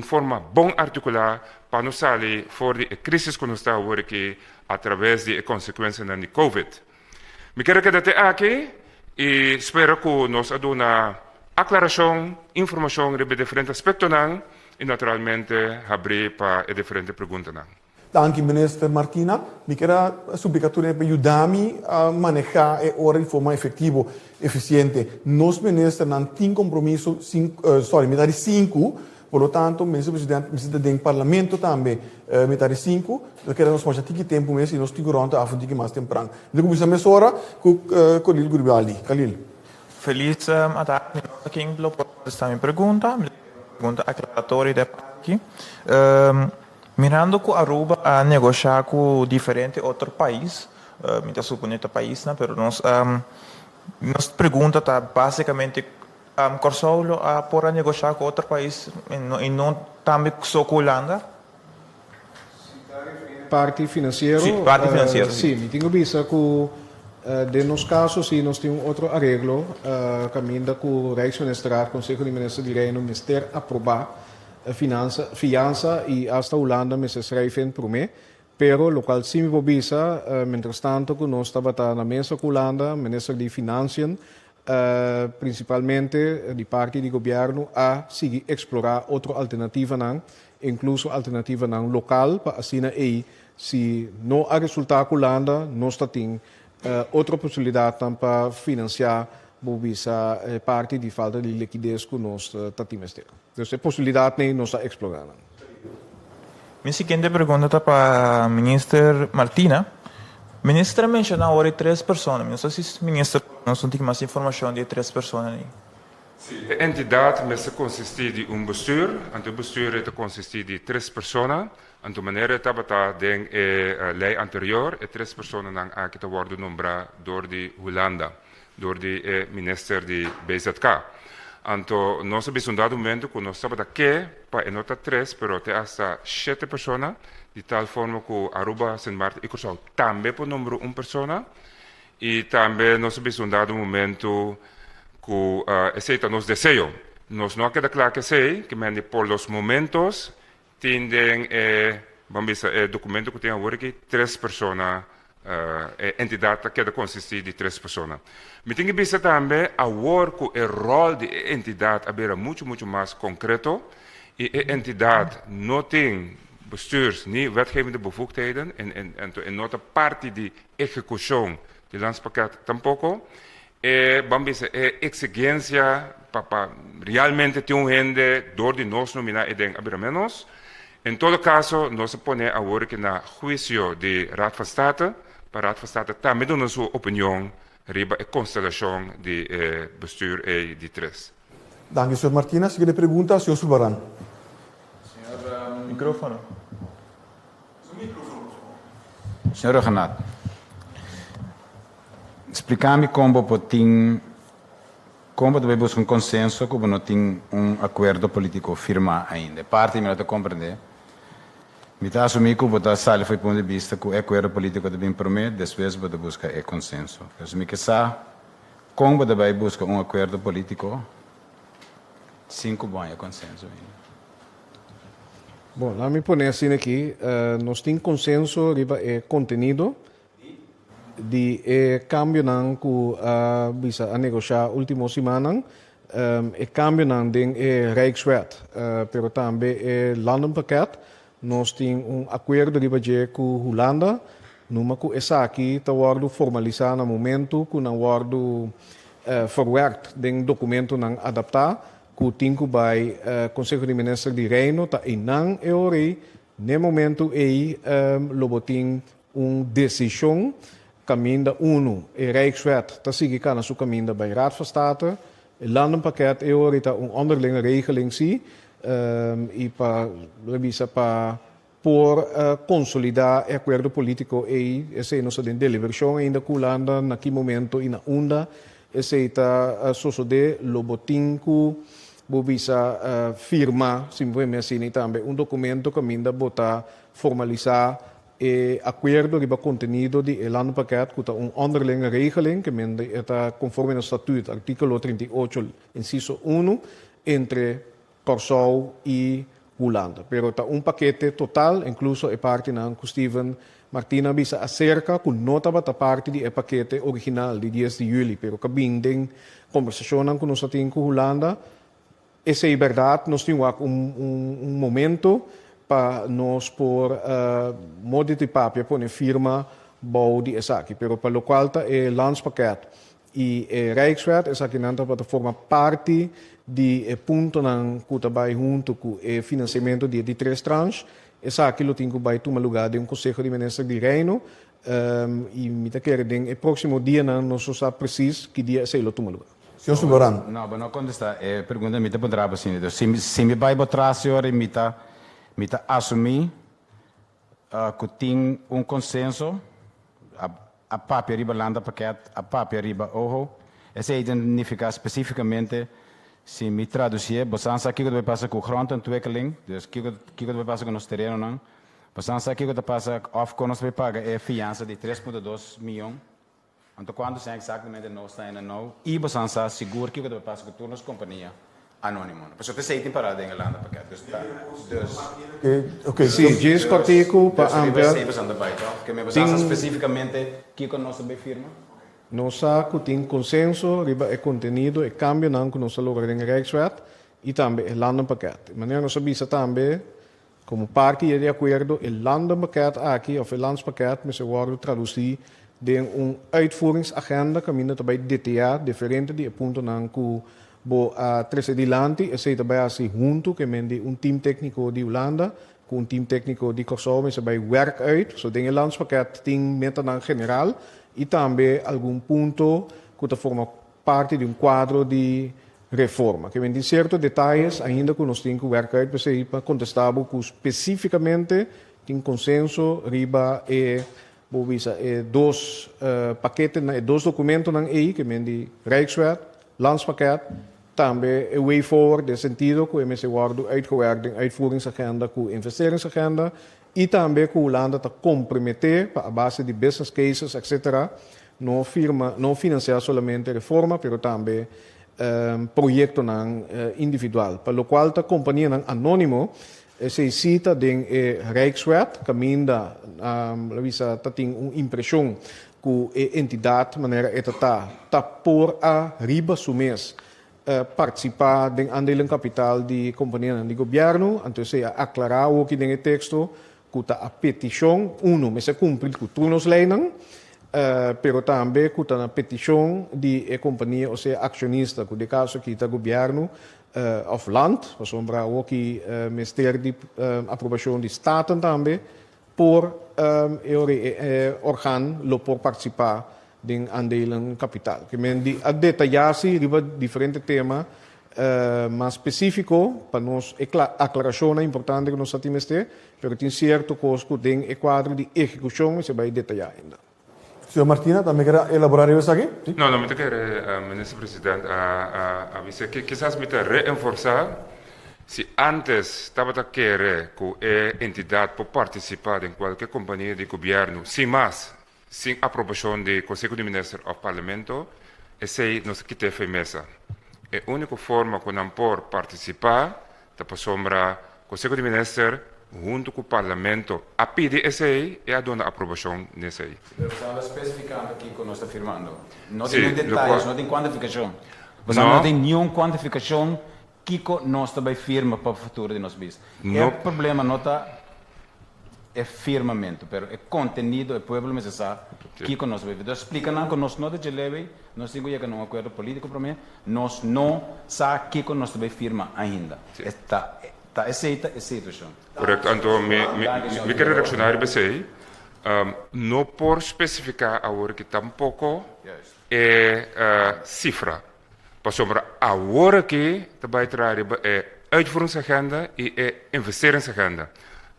forma bom articular para nos sair fora de crise que nós está agora aqui através de consequências da COVID. Me quero que até aqui e espero que nos dê uma aclaração, informação sobre diferentes aspectos e naturalmente abrir para diferentes perguntas. Dank u, minister Martina. Me quero suplicatura para ajudar-me a manejar a hora de forma efetiva, eficiente. Nós, minister, não tem compromisso, metade 5. Por lo tanto, o ministro presidente precisa do parlamento também, metade 5. Eu quero nós mais tempo mesmo e nós temos que afundar mais temprano. Eu começo a hora com Khalil Gurbiali. Khalil. Feliz a tarde. Aqui em Bloco está minha pergunta aclaratória de aqui. Mirando que a Aruba a negociar com diferentes outros países, me está supondo país, né? Mas nos pergunta tá basicamente Corsolo a por negociar com outro país e não também só com a Holanda. Parte financeiro. Sim, parte financeira. Sim, tenho visto que de nos casos sim nós temos outro arreglo, caminho com o Rijksministeraat, Conselho de Ministros de Reino, Ministério aprovar fiança e hasta Holanda me se schrijven por mim, pero lo qual sim vou bisa, mientras tanto que nós estava na mesa com Holanda, Ministro de Financiën, principalmente de parte do governo a seguir explorar outra alternativa incluso alternativa local para assim aí se não há resultado com Holanda nós temos outra possibilidade para financiar essa parte de falta de liquidez que nós temos. Então, a possibilidade nós está explorando. Minha seguinte pergunta está para a ministra Martina. A ministra mencionou agora 3 pessoas. Não sei se ministra nós não temos mais informação de 3 pessoas aí. Sim, a entidade consiste de bestuur. O bestuur consiste de 3 pessoas. De maneira estava a lei anterior, 3 pessoas que worden nombradas door de Holanda, door de minister de BZK. Então, nós temos dado momento que nós estamos aqui para nota 3, mas tem hasta 7 pessoas, de tal forma que Aruba, Sint Maarten e Curaçao também por número 1 pessoa. E também nós temos dado momento que esse é nosso desejo. Nós não queda claro que sei, que por os momentos, tendem vamos dizer, documento que tem agora aqui 3 pessoas, entidade que consiste de 3 pessoas. Me tem que pensar também agora que o rol de entidade é muito mais concreto e a entidade não tem bestuurs, niet wetgevende bevoegdheden, en nota parte de ejecución del landspakket tampoco. Bambisa exigencia para realmente gente door de nos nominar en abriramentos. En todo caso, no se pone ahora que na juicio de Raad van State, para Raad van State también dona su opinión riba a constelación de bestuur de tres. Dank u, señor Martínez. Siguiente pregunta, señor Zulbarán. Señor, micrófono. Señor Renato, explica-me como debemos um consenso, como não tem acordo político firme ainda. Parte me não compreender. Me está assumindo que botar sala foi ponto de vista que o acordo político deve prometer, depois você busca o consenso. Assumir que sabe como deve buscar acordo político, cinco bom consenso ainda. Bom, lá me pôr assim aqui, nós temos consenso sobre o conteúdo de cambio não que bisa a negociar última semana, cambio não tem Rijkswet, pero também landenpakket. Nós temos acordo de com Holanda, numa que essa aqui está sendo formalizado no momento que não sendo verwerkt den documento não adaptar, que tem que vai Conselho de Ministros de Reino está inang eori, no momento aí lobotin decisão caminho uno e Rijkswet está seguindo na sua caminho bij Raad van State, o landenpakket eori está onderlinge regeling zie. E para consolidar o acordo político e esse não tem deliberação ainda com Holanda naquele momento e na onda esse está suceder lobotinco bobisa firma simplesmente assim também documento que ainda botar formalizar e acordo riba conteúdo de landpakket que está onderlinge regeling que está conforme no estatuto artículo 38 inciso 1 entre Curaçao e Holanda. Pero está paquete total, incluso a parte que Steven Martina bisa acerca com nota a parte do paquete original de 10 de julho. Pero cabindem conversação com nós temos com Holanda. Essa é verdade, nós temos momento para nós por modo de papel pôr firma bouw de essa aqui. Pero para o qual está o landspakket e Rijkswet, essa aqui não para forma parte de ponto não que trabalha junto com o financiamento de três tranches, essa aquilo tem que vai tomar lugar de Conselho de Ministros de Reino e me está querendo o próximo dia não se sabe preciso que dia se ele toma lugar. Senhor Zulbarán. Não, mas não contesta. Pergunta me está por trás assim. Se me vai por trás, senhor, me está assumir que tem consenso a papel riba landa pakket, a papel riba ojo, essa identificar especificamente. Se me traduzir, você sabe que vai passar com grondontwikkeling, dus que vai passar com os terrenos não. Você sabe que vai passar of que nós vai pagar a fiança de 3,2 milhões. Então quando se exatamente não está ainda não, e você sabe seguro que vai passar com todas as companhias anônimas. Porque você tem parado em Irlanda para cá, Ok, sim, diz que artigo para ampliar. Que me você sabe especificamente que nós vai firma. Nós temos consenso riba o conteúdo e cambio não que nós logramos em Rijkswet e também o landenpakket. De maneira nós sabemos também como parte de acordo o landenpakket aqui of o landspakket mas wordt traduzido de uitvoeringsagenda que ainda também detalhar diferente de ponto não que bo a três adiante e se também assim junto que mende team técnico de Holanda com team técnico de Curaçao mas também werk uit so den landspakket tem meta não general e também algum ponto que forma parte de quadro de reforma. Que vem certos detalhes ainda que nós temos que werken para contestar que especificamente tem consenso riba dois paquetes, dois documentos aí que vem de Rijkswet, landspakket, também o way forward, no sentido que o wordt uitgewerkt in uitvoeringsagenda, com investeringsagenda, e também que a Holanda está comprometer para a base de business cases, etc. Não financiar somente reforma, mas também projeto individual. Para o qual a companhia anônimo se cita em Rijkswet, que ainda tem impressão que a entidade, de maneira está por arriba do mês, participar em andelen capital de companhia do governo. Então, se aclarar o que tem texto, que a petição, mas se cumpre com turnos leinan, pero também com a petição de companhia, ou seja, acionista, que de caso que o governo of land, para sombra o que Ministério de Aprovação de Staten também, por organo por participar em andelen capital. Que men di detalhar-se riba diferente tema, mais específico para nós aclaração é importante que nós temos ter, pero tem certo costo tem quadro de execução e se vai detalhar ainda. Senhor Martina, também quer elaborar isso aqui? Não, me quero, ministro presidente, a dizer que quizás me reforçar se antes estava a querer que a entidade para participar em qualquer companhia de governo, sem aprovação do Conselho de Ministros ou Parlamento, essa aí não se quita firmeza. A única forma que não pode participar é para sombra Conselho de Ministros junto com o Parlamento a pedir essa aí e a dar aprovação nessa aí. Estava especificando aqui que nós estamos afirmando. Não tem detalhes, não tem quantificação. Não tem nenhuma quantificação que nós também firma para o futuro de nosso país. O problema não está é firmamento, mas é conteúdo, é povo necessário que nós vivemos. Então, explica não que nós não te leve, nós temos que um acordo político para mim, nós não sabemos que nós também firma ainda. Está aceita a situação. Correto, então me quero reaccionar a você. Não por especificar agora que tampouco é cifra. Para sombra agora que vai trazer é uitvoeringsagenda e é investeringsagenda.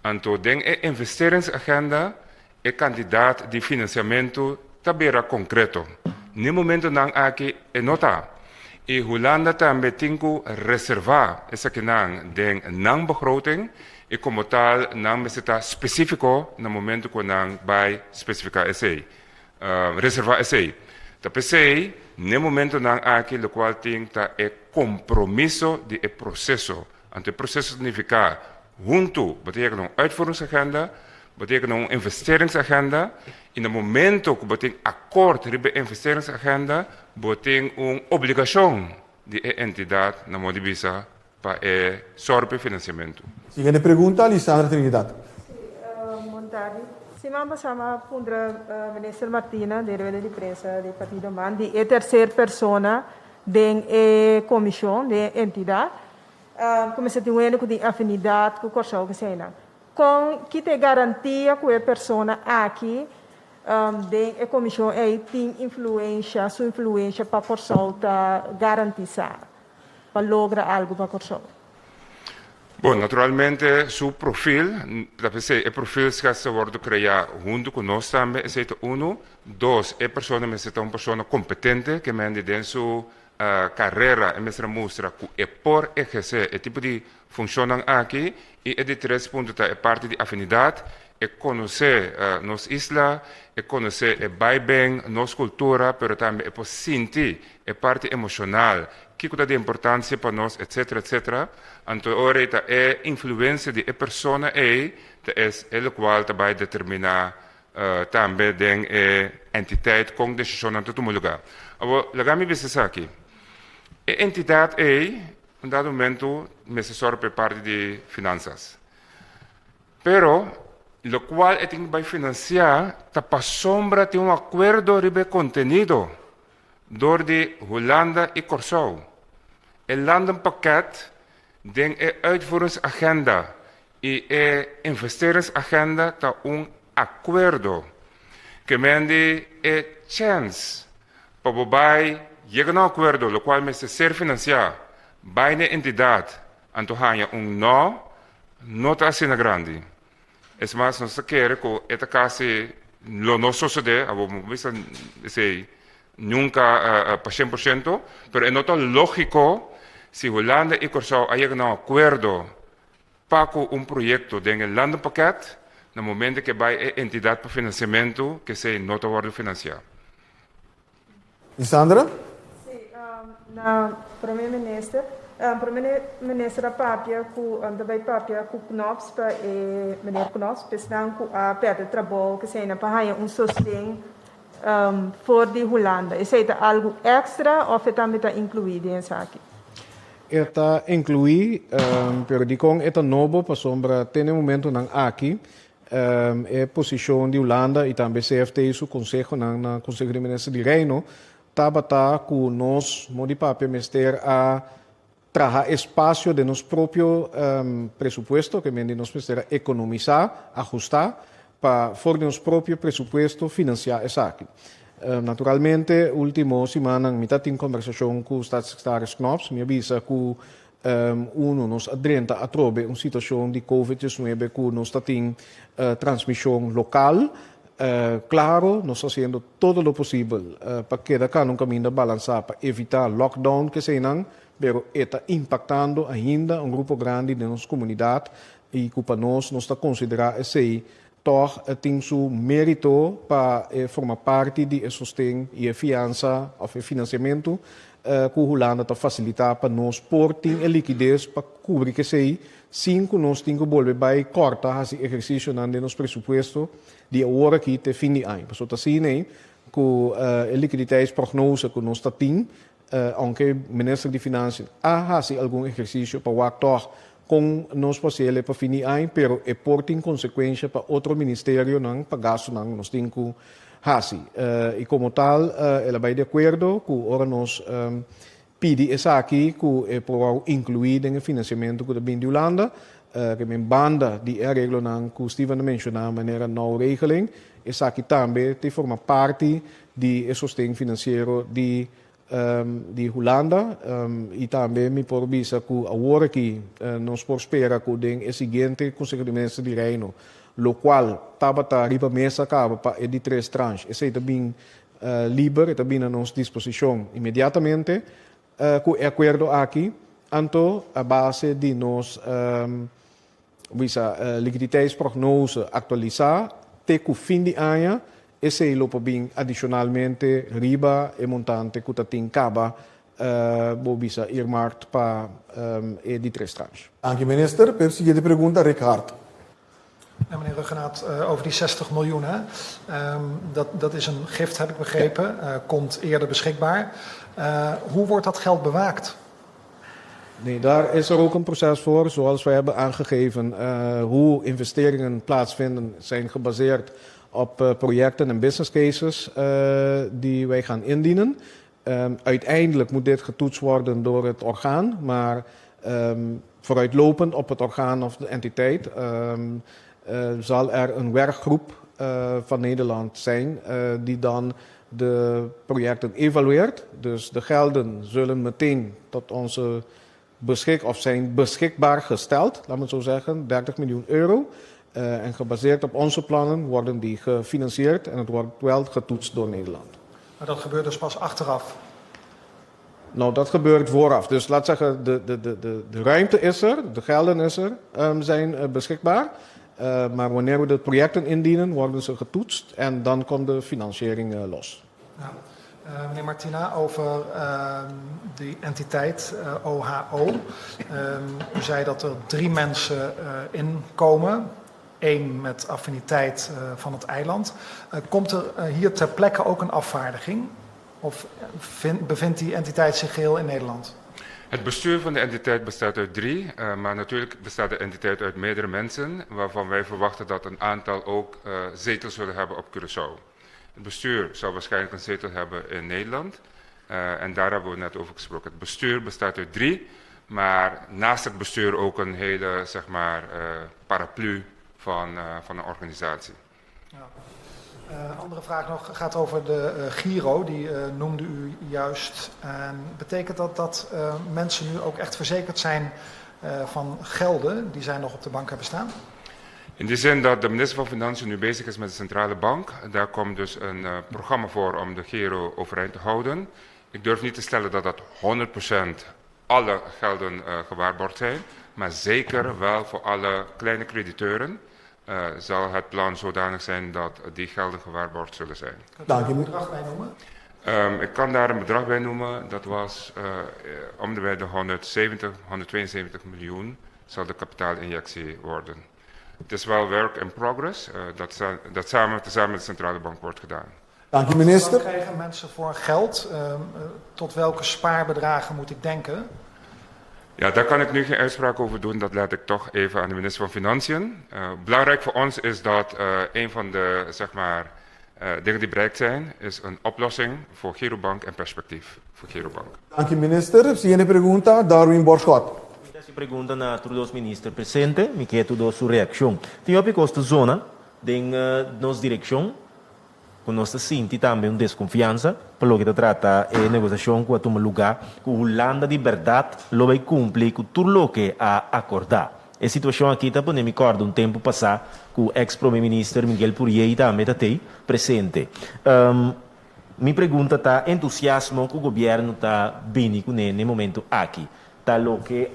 Então, den a investeringsagenda é candidato de financiamento também concreto. No momento não aqui é nota. E Holanda também tem que reservar essa que não begroting e como tal não está específico no momento que não vai especificar essa reservar essa. Então, pensei, no momento não aqui o qual tem é compromisso de processo. Então, o processo significa junto, betekent een uitvoeringsagenda, betekent een investeringsagenda. In het moment que betekent akkoord met de investeringsagenda, betekent een obligatie de entidade na modibisa para sorpe financiamento. Siguiente pergunta, Lisandra Trinidad. Montari. Se vamos a pondre minister Martina, de rede de prensa de Partido Man, de terceira persona de comissão, de entidade, como se tem um único de afinidade com o Corsol que sei não. Com que te garantia que a pessoa aqui de a comissão tem influência, sua influência para o Corsol garantizar, para lograr algo para o Corsol. Bom, naturalmente, seu perfil, o perfil que se vai criar junto com nós também, é um, dois, é uma pessoa competente que mende dentro sua carreira, e mostra que é por exercer o tipo de funcionam aqui, e de três pontos é parte de afinidade, é conhecer nossa isla, é conhecer o bem, nossa cultura, mas também é sentir a parte emocional, que é de importância para nós, etc, etc. Então, ora, é a influência de pessoa é o qual vai determinar também a entidade com decisão em todo lugar. Agora, legal me dizer aqui, a entidade em dado momento, me assessora por parte de finanças. Pero, o qual é que vai financiar, para sombra de acordo de contenido door de Holanda e Corsol. Het landenpakket den uitvoeringsagenda e investeringsagenda ta acordo que mende chance para vai llegar a acordo, lo cual me se ser financiar by de entidade, antohanha no está assim grande. Es más, no se quiere que esta casi lo no sucede, nunca para 100%, pero es nota lógico si Holanda y Corsol hayan un acuerdo para un proyecto en el landenpakket, en el momento que va a entidad para financiamiento que se nota va a financiar. Lisandra? Sí, na primeiro ministro, primeiro-ministro Papia, também Papia, com Knops, para meneer Knops, presidente a perder trabalho que se ainda para sustento voor de Holanda. Is het algo extra of het também está incluído nessa aqui? Esta inclui, pero di con esta novo para sombra tem momento nang aqui, posição de Holanda e também CFT su consejo na Conselho de Ministros de Reino, tabata com nós modipape mester a trazer espaço de nosso próprio presupuesto, que mendi nós mester economizar, ajustar, para for de nosso próprio presupuesto financiar essa aqui. Naturalmente, última semana, mitad em conversação com o staatssecretaris Knops, me avisa que nos adrenta a trobe uma situação de COVID-19 que nós tem transmissão local. Claro, nós estamos fazendo todo o possível para que cada um caminho balançar para evitar lockdown que se não, mas está impactando ainda grupo grande de nossa comunidade e que para nós está considerar esse toch tem seu mérito para formar parte de sustento e fiança ou financiamento que o Holanda está facilitar para nós por ter liquidez para cobrir que sei sem que nós tenhamos que voltar para cortar esse exercício de nosso presupuesto de agora aqui até fim de ano. Por isso, assim, que a liquiditeitsprognose que nós temos, aunque o Ministro de Finanças ha algum exercício para o toch com nós possible para fim de ano, pero é por ter consequência para outro ministério não para gasto não nós temos que fazer. E como tal, ela vai de acordo com ora nós pede essa aqui que é por incluir no financiamento que vem de Holanda, que é banda de arreglo não que o Steven mencionou maneira não regeling, essa aqui também te forma parte de sustento financeiro de Holanda e também me por visa que agora que nós por espera que o seguinte Conselho de Ministros de Reino, lo qual estava riba mesa acaba para de 3 tranches, esse também livre, também à nossa disposição imediatamente, com o acordo aqui, então a base de nós liquiditeitsprognose atualizar, até o fim de ano, esse lopo bem adicionalmente riba e montante que tem caba bobisa earmarkt para de 3 tranches. Dank u minister. Per seguinte pergunta, Rickard. Ja, meneer Ruggenaat, over die 60 miljoen, hè? Dat is een gift, heb ik begrepen, komt eerder beschikbaar. Hoe wordt dat geld bewaakt? Nee, daar is er ook een proces voor, zoals we hebben aangegeven. Hoe investeringen plaatsvinden zijn gebaseerd op projecten en business cases die wij gaan indienen. Uiteindelijk moet dit getoetst worden door het orgaan, maar vooruitlopend op het orgaan of de entiteit zal er een werkgroep van Nederland zijn die dan de projecten evalueert. Dus de gelden zullen meteen tot onze zijn beschikbaar gesteld, laten we het zo zeggen, 30 miljoen euro. En gebaseerd op onze plannen worden die gefinancierd en het wordt wel getoetst door Nederland. Maar dat gebeurt dus pas achteraf? Nou, dat gebeurt vooraf. Dus laat zeggen, de ruimte is er, de gelden is er, zijn beschikbaar. Maar wanneer we de projecten indienen, worden ze getoetst en dan komt de financiering los. Ja. Meneer Martina, over die entiteit OHO. U zei dat er 3 mensen inkomen. 1 met affiniteit van het eiland. Komt er hier ter plekke ook een afvaardiging? Of bevindt die entiteit zich geheel in Nederland? Het bestuur van de entiteit bestaat uit 3, maar natuurlijk bestaat de entiteit uit meerdere mensen, waarvan wij verwachten dat een aantal ook zetels zullen hebben op Curaçao. Het bestuur zal waarschijnlijk een zetel hebben in Nederland en daar hebben we net over gesproken. Het bestuur bestaat uit 3, maar naast het bestuur ook een hele paraplu van een organisatie. Ja. Andere vraag nog gaat over de Giro, die noemde u juist. Betekent dat mensen nu ook echt verzekerd zijn van gelden die zij nog op de bank hebben staan? In die zin dat de minister van Financiën nu bezig is met de centrale bank. Daar komt dus een programma voor om de Giro overeind te houden. Ik durf niet te stellen dat dat 100% alle gelden gewaarborgd zijn, maar zeker wel voor alle kleine crediteuren. Zal het plan zodanig zijn dat die gelden gewaarborgd zullen zijn. Kunt u een bedrag bij noemen? Ik kan daar een bedrag bij noemen. Dat was om de bij de 172 miljoen zal de kapitaalinjectie worden. Het is wel work in progress, dat samen met de centrale bank wordt gedaan. Dank u, minister. Wat krijgen mensen voor geld? Tot welke spaarbedragen moet ik denken? Ja, daar kan ik nu geen uitspraak over doen. Dat laat ik toch even aan de minister van Financiën. Belangrijk voor ons is dat een van de dingen die bereikt zijn, is een oplossing voor Girobank en perspectief voor Girobank. Dank u, minister. Siguiente pregunta, Darwin Borschot. Essa pergunta na todos minister presente, me quer tudo sua reação. Tinha a costa zona, den nos direção, com nossa sinti também desconfiança, pelo que trata a negociação com a toma lugar, com a Holanda de verdade, lo vai cumprir com tudo o que a acordar. A situação aqui está me recordo um tempo passado, com o ex-primeiro-ministro Miguel Purier também está presente. Minha pergunta está entusiasmo que o governo está bem com no momento aqui. Está lo que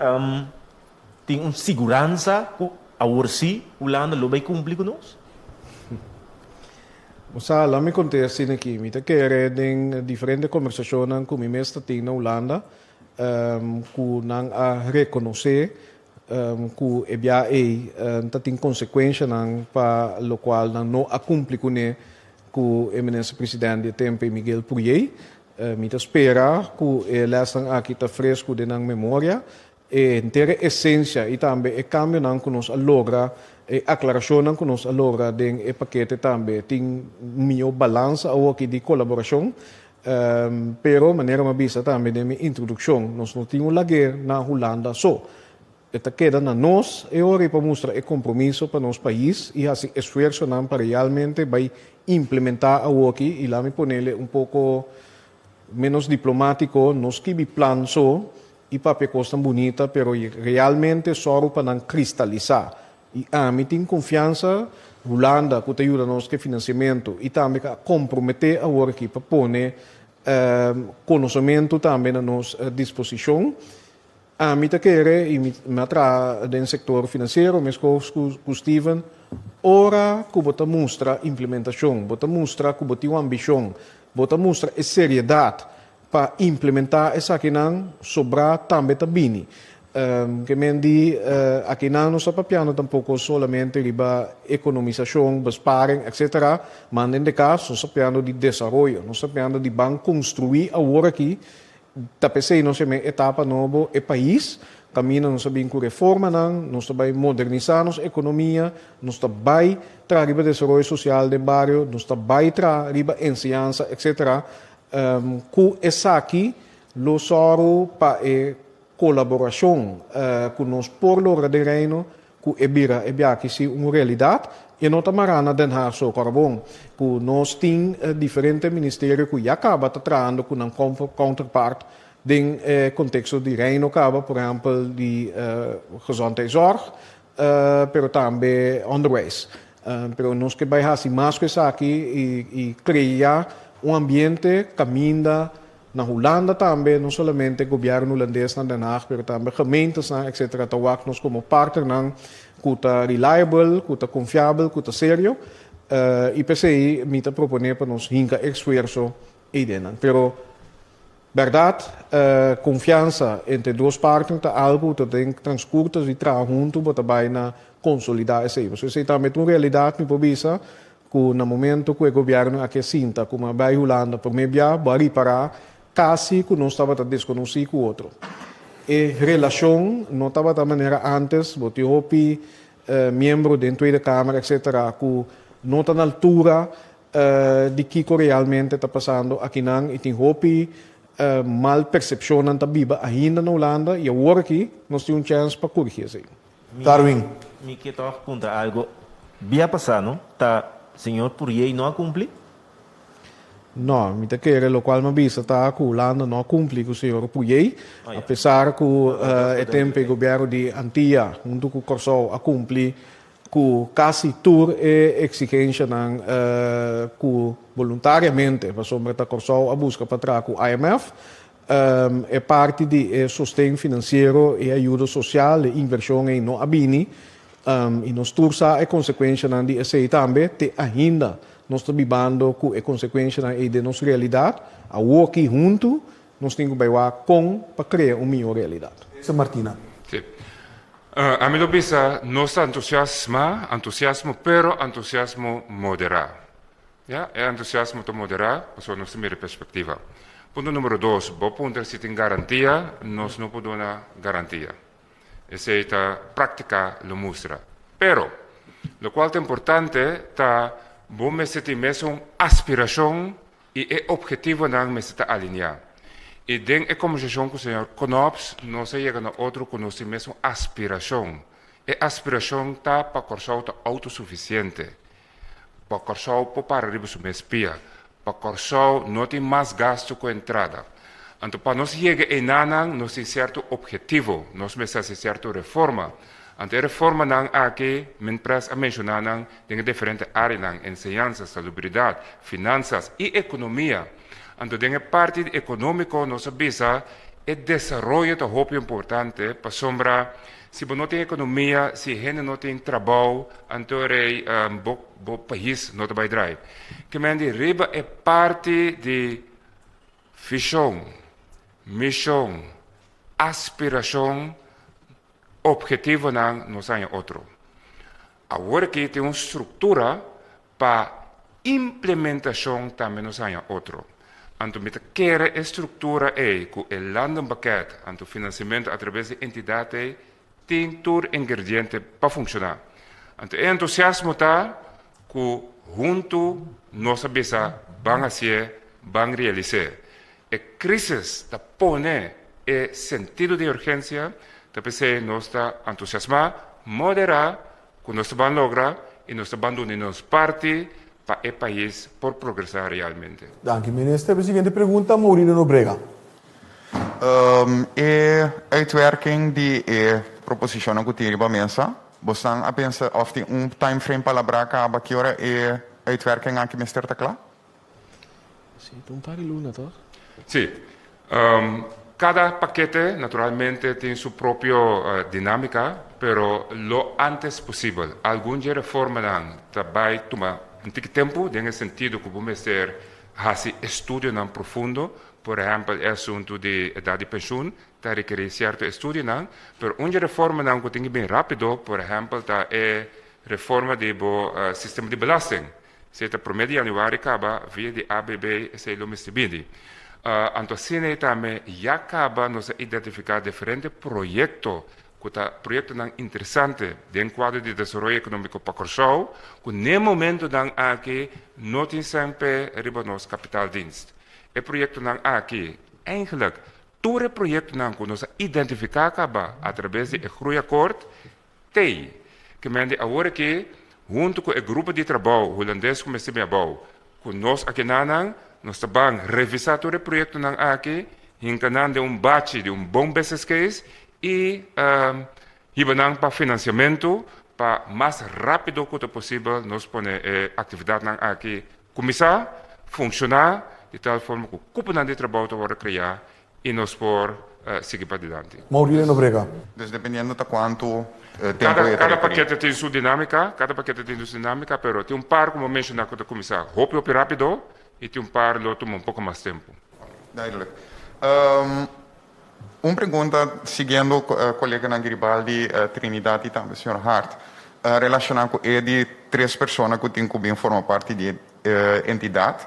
tem uma segurança que a Ursi, Holanda, lo vai cumprir com nós? Sa la mi contesti aqui, mi te quere den differente conversazioni con mi mesta ting na Holanda, ku nang a reconocer ku ebia tating consequência nang pa lo qual nang no accumpli ku eminência presidente de tempo Miguel Purier, mi te spera ku lesang aqui ta fresco de nang memória e intera essência e também e cambio nang ku nos allogra e aclaração que nós agora den e paquete também tem minha balança ao aqui de colaboração, pero maneira uma vista também de minha introdução nós não tínhamos laguer na Holanda só, esta queda na nós e agora para mostrar o compromisso para nosso país e assim esforço não para realmente vai implementar ao aqui e lá me ponerle pouco menos diplomático nos que vi plan só e papel costa bonita, pero realmente só para não cristalizar. E me tem confiança, Holanda, que te ajuda nos que financiamento e também a comprometer a work aqui para pôr conhecimento também na nossa disposição. Me te quer e me atra do setor financeiro, mas com Steven, ora que você mostra implementação, você mostra que você tem uma ambição, você mostra a seriedade para implementar essa que não sobra também tá bem. Que mendi aqui não está papiando tampouco solamente riba economização, besparing, etc. Mas nesse caso, nós estamos falando de desenvolvimento, nós estamos falando de banco construir agora aqui, tapecei nós temos etapa nova e país, caminho nós sabemos com reforma, nós estamos modernizar nossa economia, nós estamos trazer riba desenvolvimento social do bairro, nós estamos trazer riba ensinança, etc. Com essa aqui, lo soro para colaboração com nós por lograr de reino com ebira que se uma realidade e não tamarana den Haag so carbon com nós tem diferentes ministérios que já acaba tratando com um counterpart em contexto de reino acaba por exemplo de gezondheidszorg pero também onderwijs pero nós que vai fazer mais que isso aqui e criar ambiente caminha na Holanda também, não somente o governo holandês na Den Haag, mas também gemeentes, etc. Tawak nos como partner, que é reliable, que é confiável, que é sério. E pensei, me proponer para nós hinca esforço e dentro. Pero, verdade, confiança entre dois partners é algo que tem transcurso e trabalhar junto para também consolidar isso. Você sei também uma realidade, me provisa, que no momento que o governo aqui sinta, como a Holanda, por meio de parar, quase que não estava desconhecido com o outro. E relação não estava da maneira antes, porque o membro da Tweede Câmara, etc., que não está na altura de que realmente está passando aqui não, e tem mal percepção não está viva ainda na Holanda, e agora aqui nós temos chance para corrigir isso. Darwin. Me quero perguntar algo. Via passado, tá, senhor Purier não cumpre? Não, me quer o qual me visa está que Holanda não cumpre com o senhor Purier, apesar que o tempo do governo de Antilha, junto com o Corsol, a cumprir com quase toda a exigência que voluntariamente, para sobre o Corsol, a busca para trás com o IMF, é parte de sustento financeiro e ajuda social e inversão em no abini, e nós tursa a consequência de esse também, te ainda nós estamos vivendo com a consequência de nossa realidade, a aqui junto, nós temos que com para criar uma melhor realidade. Essa Martina. Sim. A mim bisa nosso entusiasmo, pero entusiasmo moderado. Ja, é entusiasmo to moderado, para nossa primeira perspectiva. Punto número 2, bo punto se tem garantia, nós não podemos dar garantia. Essa é a prática lo mostra. Pero, lo qual é importante, tá bom me se tem mesmo aspiração e é objetivo não me se tá alinhar. E dentro da conversação com o senhor Konops, nós chegamos a outro com nós mesmo aspiração. E aspiração tá para correr autossuficiente, para correr para arriba su mespia, para correr não tem mais gasto com entrada. Então, para nós chegar a nanang, nós temos certo objetivo, nós precisamos certa reforma. Então, a reforma não aqui, me presta a mencionar em diferentes áreas, ensinança, salubridade, finanças e economia. Então, em parte econômica, nós sabemos que o desenvolvimento é muito importante para sombra. Se não tem economia, se a gente não tem trabalho, então o país não vai dar. Que riba é parte de visão, missão, aspiração, objetivo não é outro. Agora que tem uma estrutura para implementação também não é outro. Então, met quer estrutura com o landenpakket, então financiamento através de entidades, tem todo ingrediente para funcionar. Então, o entusiasmo está que junto nós vamos realizar. A crise está põe o sentido de urgência, então nós está entusiasmados, moderar, que nós vamos lograr e nós vamos unir parte para o país por progressar realmente. Dank u, minister. De seguinte pergunta, Maurino Nobrega. Uitwerking die propositionen que tiri ba mesa, você a pensa of tem time frame para labrar acaba que hora uitwerking aqui minister tá claro? Sim, então para luna, tá? Sim. Cada paquete, naturalmente, tem sua própria dinâmica, pero lo antes possível. Algumas reformas vai tomar um tempo, no sentido que vamos ter estudo profundo, por exemplo, o assunto de idade de pensão, está requer certo estudo, mas uma reforma que tem bem rápido, por exemplo, está a reforma do sistema de belasting. Se está para 1 de janeiro, acaba via de ABB e se lo mestibidi. Então, assim, também já acaba nos identificar diferentes projetos, que está projeto interessante dentro do quadro de desenvolvimento econômico para Corsol, que no momento aqui não tem sempre riba nos capitaldienst. O projeto aqui, eigenlijk, todo o projeto que nós identificar acaba através do groeiakkoord, que agora que junto com o grupo de trabalho holandês como se bebou, que nós aqui nós vamos revisar todo o projeto aqui, encanando bate de bom business case e ibanang para financiamento para mais rápido que possível nós poner atividade aqui começar funcionar de tal forma que o cupo de trabalho vai criar e nós por seguir para adiante. Maurino Nobrega. Dependendo de quanto cada paquete tem sua dinâmica, pero tem par como mencionar que começar rápido e rápido e tem par que toma pouco mais tempo. Duidelijk. Uma pergunta, seguindo o colega Garibaldi, Trinidad e também o Sr. Hart, relacionado com de 3 pessoas que têm que formar parte de entidade.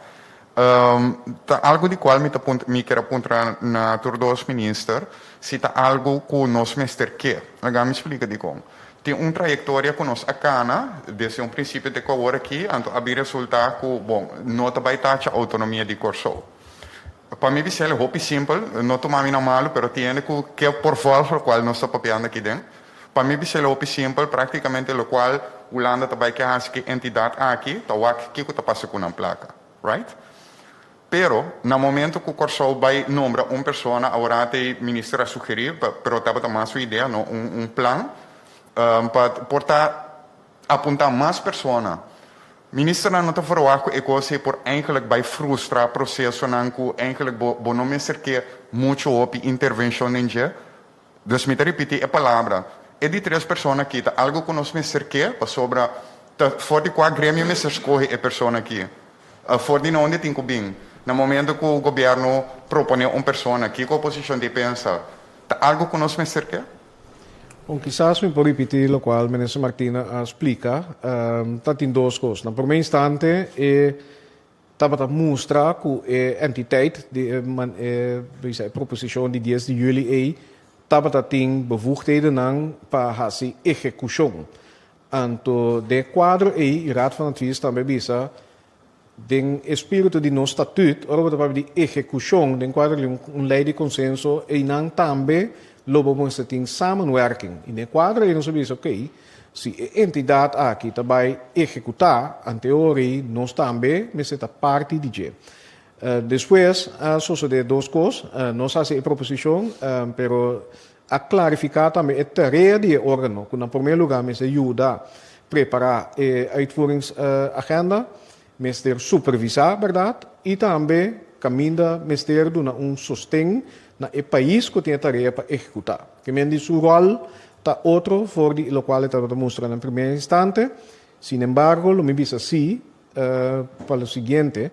Algo de qual me quero apontar na tur dos minister, se está algo que nós mester quer. Agora me explica de como. Tem uma trajetória que nós acana, desde um princípio de agora aqui, então abrir resultado que, bom, não vai estar a autonomia de Corsol. Para mim, é muito simples, não tomar na malo, mas tem que por favor, o qual nós estamos papeando aqui dentro. Para mim, é muito simples, praticamente, o qual o Holanda também quer que entidade aqui, está aqui que está passando com uma placa, right? Pero, no momento que o Corsol vai nombrar uma pessoa, agora tem ministro a sugerir, pero estava tomando sua ideia, plan, para apontar mais pessoas. Minister não está falando que coisa por eigenlijk vai frustrar o processo não que eigenlijk não me que muito op intervenção em dia. Dus me repetir a palavra. É de 3 pessoas aqui, tá algo que nós me cerque, para sobra, for de qual grêmio me escolhe a pessoa aqui. For de onde tem que bem. No momento que o governo propõe uma pessoa aqui, qual posição de pensa? Tá algo que nós me cerque? Bom, quizás me puedo repetir lo cual Minister Martina explica. Está em 2 coisas. Na primeira instante, tabata mostra que a entiteit, de proposition die 10 juli tabata tem bevoegdheden para hasi execução. Anto de quadro Raad van Advies também bisa den espírito de nosso estatuto, ora para de execução, den quadro lei de consenso e não também lobo monsta tem samenwerking. In de quadro não sabia ok, se a entidade aqui também executar, em teoria, nós também, mas é parte de depois, só de duas coisas, nós fazemos a proposição, pero a clarificar também a tarefa do órgão, que, em primeiro lugar, nos ajuda a preparar a uitvoeringsagenda, nos supervisar, verdade, e também caminha, nos ter sustento na país que tem a tarefa para executar. Que me sua rol está outro, for o qual está mostrando em primeiro instante. Sin embargo, lo me dice así, para o seguinte,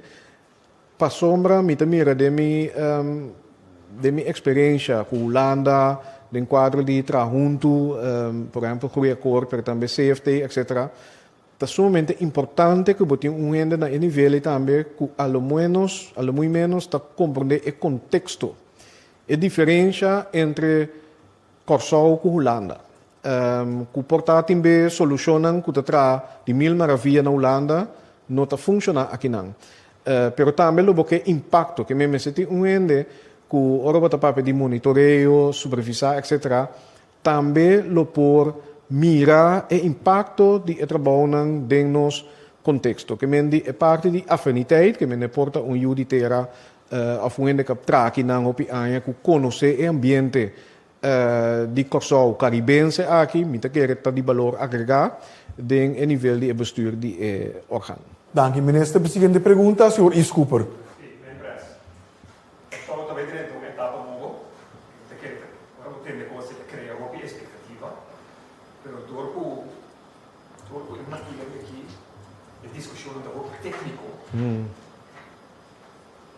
para sombra, me mira de minha experiência com Holanda, de quadro de trabalho, por exemplo, Goeie Akkoord, pero também CFT, etc. É sumamente importante que você tenha na nível também que, ao menos, está compreender o contexto. A diferença entre Curaçao e Holanda. Que portátil também solucionam que está de mil maravilhas na Holanda, não está funcionando aqui não. Pero também o que impacto que me senti que o robot papel de monitoreio, supervisar, etc. Também lo por mirar o impacto de trabalho dentro nos contexto. Que me é parte de afinidade que me porta juditeira of que traki na op anja que conhecer o ambiente de Curaçao caribense aqui, me querer de valor agregar den o nível de bestuur de órgão. Dank u, minister. De seguinte pergunta, senhor Iscooper.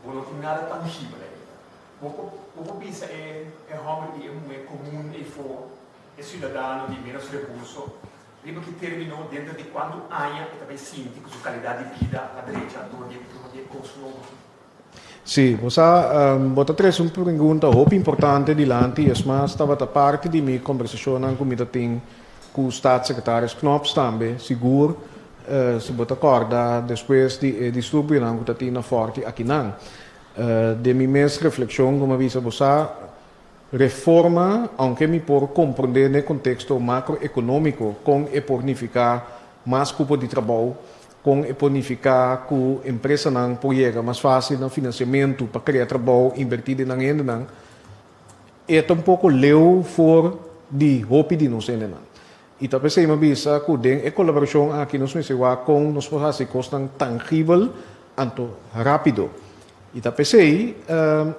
Não tem nada tangível ainda. Vou pensar é homem e é comum e for é cidadão de menos recursos. Lembra que terminou dentro de quando aia e também sente que sua qualidade de vida à direita do consumo. Sim, você traz uma pergunta muito importante dilante, mas estava a parte de minha conversação com o Staatssecretaris Knops também, seguro, se você acorda depois de distúrbio que está na forte aqui não. De minha mesma reflexão, como avisa você, reforma, aunque me por compreender no contexto macroeconômico, com e pornificar mais cupo de trabalho, com e pornificar que a empresa não pode mais fácil no financiamento para criar trabalho, invertir na renda não, é um pouco leu for de roupa de nós ainda não. E também se me avisa que tem a colaboração aqui nos meses com nos fazer costas tangível, anto rápido. E também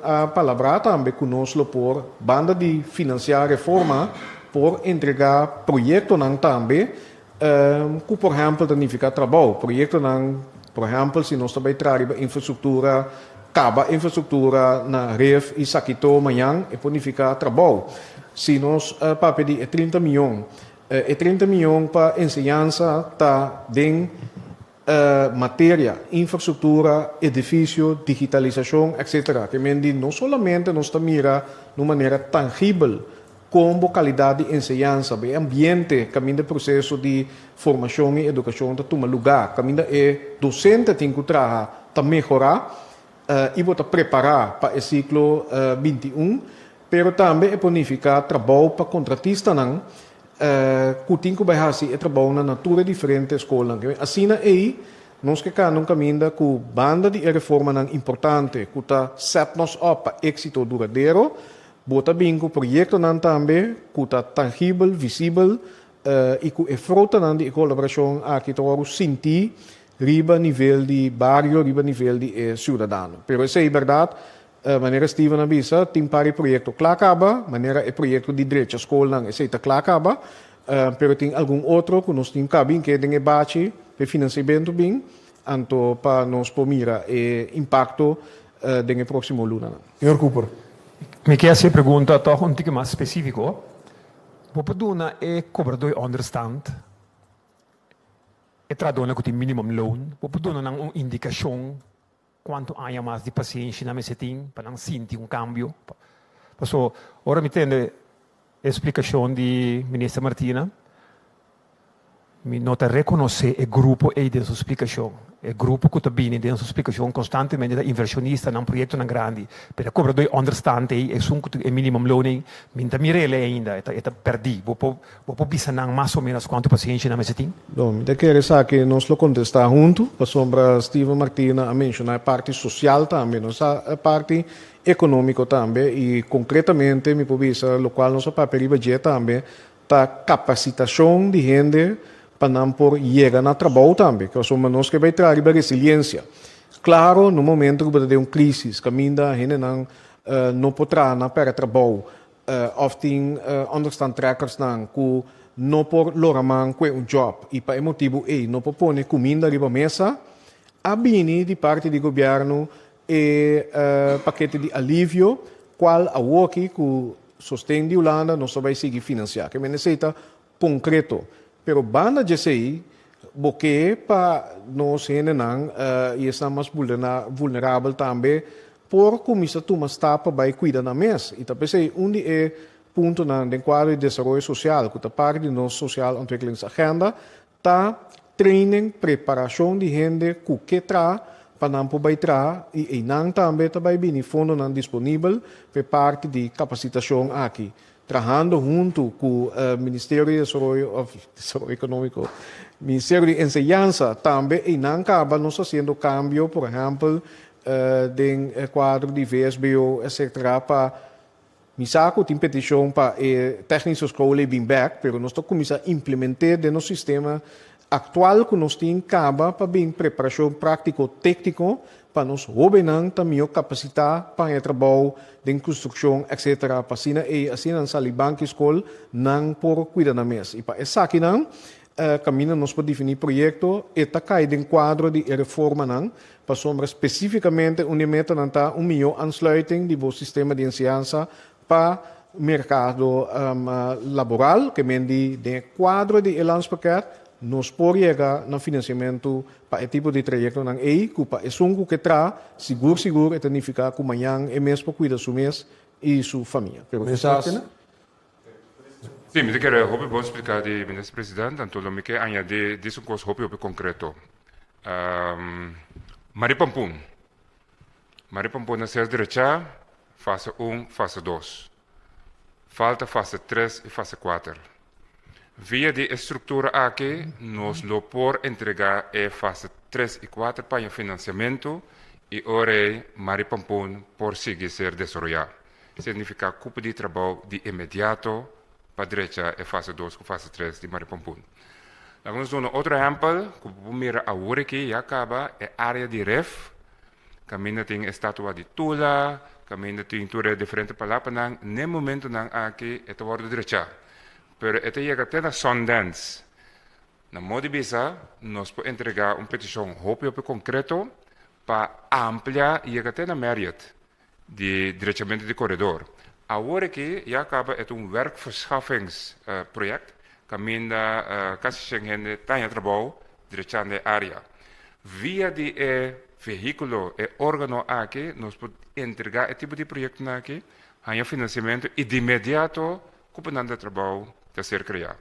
a palavra também que nós por banda de financiar reforma por entregar projetos também que por exemplo significa trabalho projetos por exemplo se nós também trabalhamos infraestrutura acaba infraestrutura na ref e saquito amanhã e significa trabalho se nós para pedir 30 milhões e 30 milhões para ensinança está dentro matéria, infraestrutura, edifício, digitalização, etc. Que não somente nos mira de uma maneira tangível como qualidade de ensinança, o ambiente, caminho do processo de formação e educação, toma lugar, caminho é docente tem que trabalhar, melhorar e preparar para o ciclo 21, pero também é planificar trabalho para contratista não, que tem que fazer trabalho na natura diferente escola. Assim aí, nós que cá não caminha com banda de reforma importante, que está set nos up para êxito duradouro, bota bem com projeto também, que está tangível, visível, e que é fruto de colaboração aqui que sentir riba nível de barrio, riba nível de cidadão. Pero isso é verdade. Maneira Steven avisa, tem para o projeto clacaba, maneira é projeto de direito escola não aceita clacaba, pero tem algum outro que nós temos cabin que tem bate de financiamento bem, anto para nós pomira e impacto no próximo luna. Senhor Cooper. Me quer se pergunta toch um pouco mais específico. Wat bedoelen é cobrador understand? É tradona que tem minimum loan. Wat bedoelen uma indicação quanto há mais de paciência na mesa para não sentir cambio. Então, agora me entende a explicação de ministra Martina. Me nota reconhecer o grupo aí dessa explicação. O grupo que está bem dessa explicação constantemente da inversionista num projeto grande. Para cobrar dois understand aí, é um que é minimum loaning, minta mirele ainda, é perdi. Vou pensar mais ou menos quanto paciência na mesa tem? Bom, de querer saber que nós lo contestar junto, para sombra Steven Martina a mencionar a parte social também, a parte econômica também, e concretamente, me pode dizer, o qual nosso papel budget também, a capacitação de gente para não por chegar no trabalho também, que somos nós que vai trazer resiliência. Claro, no momento que tem uma crise, que a gente não pode trabalhar para trabalho, often understand trackers que não pode lograr um job, e para esse motivo, não pode pôr comida na mesa, a bini de parte do governo e paquete de alívio, qual a work que sustém de Holanda não vai seguir financiar, que necessita concreto. Pero banda de sei, porque para nós não e estamos vulnerável também por começar a tomar tapa para cuidar da mesa. E também sei onde é ponto na quadro de desenvolvimento social, que é parte da nossa social ontwikkelingsagenda, tá training, preparação de gente que tra para não poder tra e não também também bem fundo não disponível para parte de capacitação aqui. Trabalhando junto com o Ministério de Desenvolvimento Econômico, Ministério de Enseñanza também, e não acaba nos fazendo cambio, por exemplo, do quadro de VSBO, etc., para me saco tem petição para técnicos escola bem back, mas nós estamos começando a implementar no sistema atual que nós temos acaba para bem preparação prático-técnico para nós jovens também capacitar para o trabalho de construção, etc. Para assim não sair banco escola não por cuidar da mesa. E para essa aqui não caminho nós podemos definir projeto e está caindo em quadro de reforma não para sombra especificamente onde meta não está milhão aansluiting de sistema de ensinança para mercado laboral que mendi de quadro de elanspakket nos pode chegar no financiamento para esse tipo de trajeto não é que para é que traz seguro e significa que amanhã é mesmo cuida do mês e sua família. Sim, me quero vou explicar de ministro presidente, então me quer añadir disso com os concreto. Maripampun na ser direita, fase 1, fase 2. Falta fase 3 e fase 4. Via de estrutura aqui, nós lo por entregar a fase 3 e 4 para o financiamento e ora Maripampun por seguir ser desenvolvido. Significa cupo de trabalho de imediato para a direita é fase 2 com fase 3 de Maripampun. Vamos dar outro exemplo, que mira a hora que já acaba, é a área de REF, caminha tem estátua de Tula, caminha tem tudo diferente para lá, para no momento não aqui é a hora direita. Pero esta chega até na Sundance. Na modo bisa, nós podemos entregar uma petição rápida e concreto para ampliar e até na Marriott de diretamente de corredor. Agora que já acaba é werkverschaffingsproject, caminha quase chegando a trabalho diretamente na área. Via de veículo e órgão aqui, nós podemos entregar esse tipo de projeto aqui, ganhar financiamento e de imediato copiando o trabalho a ser criado.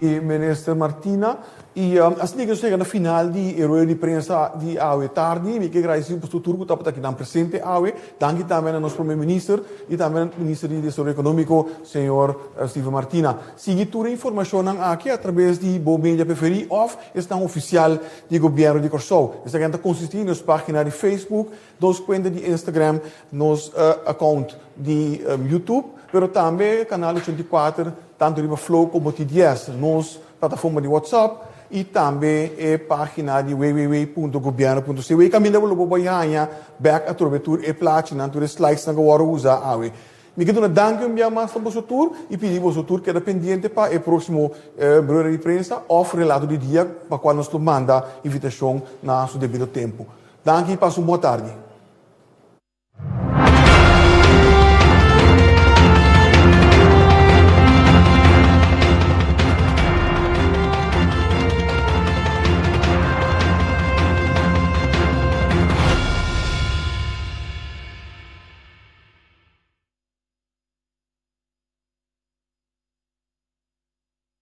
E ministra Martina, e assim que chega na final de rueda de prensa de AUE tarde, me que agradecer por tudo que está aqui na presente AUE, danke também ao nosso primeiro-ministro e também ao ministro de Desenvolvimento Econômico, senhor Steven Martina. Siga toda a informação aqui através de Bomedia Preferi ou está oficial do governo de Corsou. Esta gente consiste nas páginas de Facebook, nos contas de Instagram, nos account de YouTube, mas também canal 84 tanto de Flow como de 10, nos plataforma de WhatsApp e também a página de www.governo.cu. E caminho vou boiar back a trovetur e platina tu slides na agora usar awe. Me quero danke um mais para o tour e pedir o tour que é pendente para o próximo breve de prensa ou relato de dia para quando nos manda invitação na seu devido tempo. Danke e passe uma boa tarde.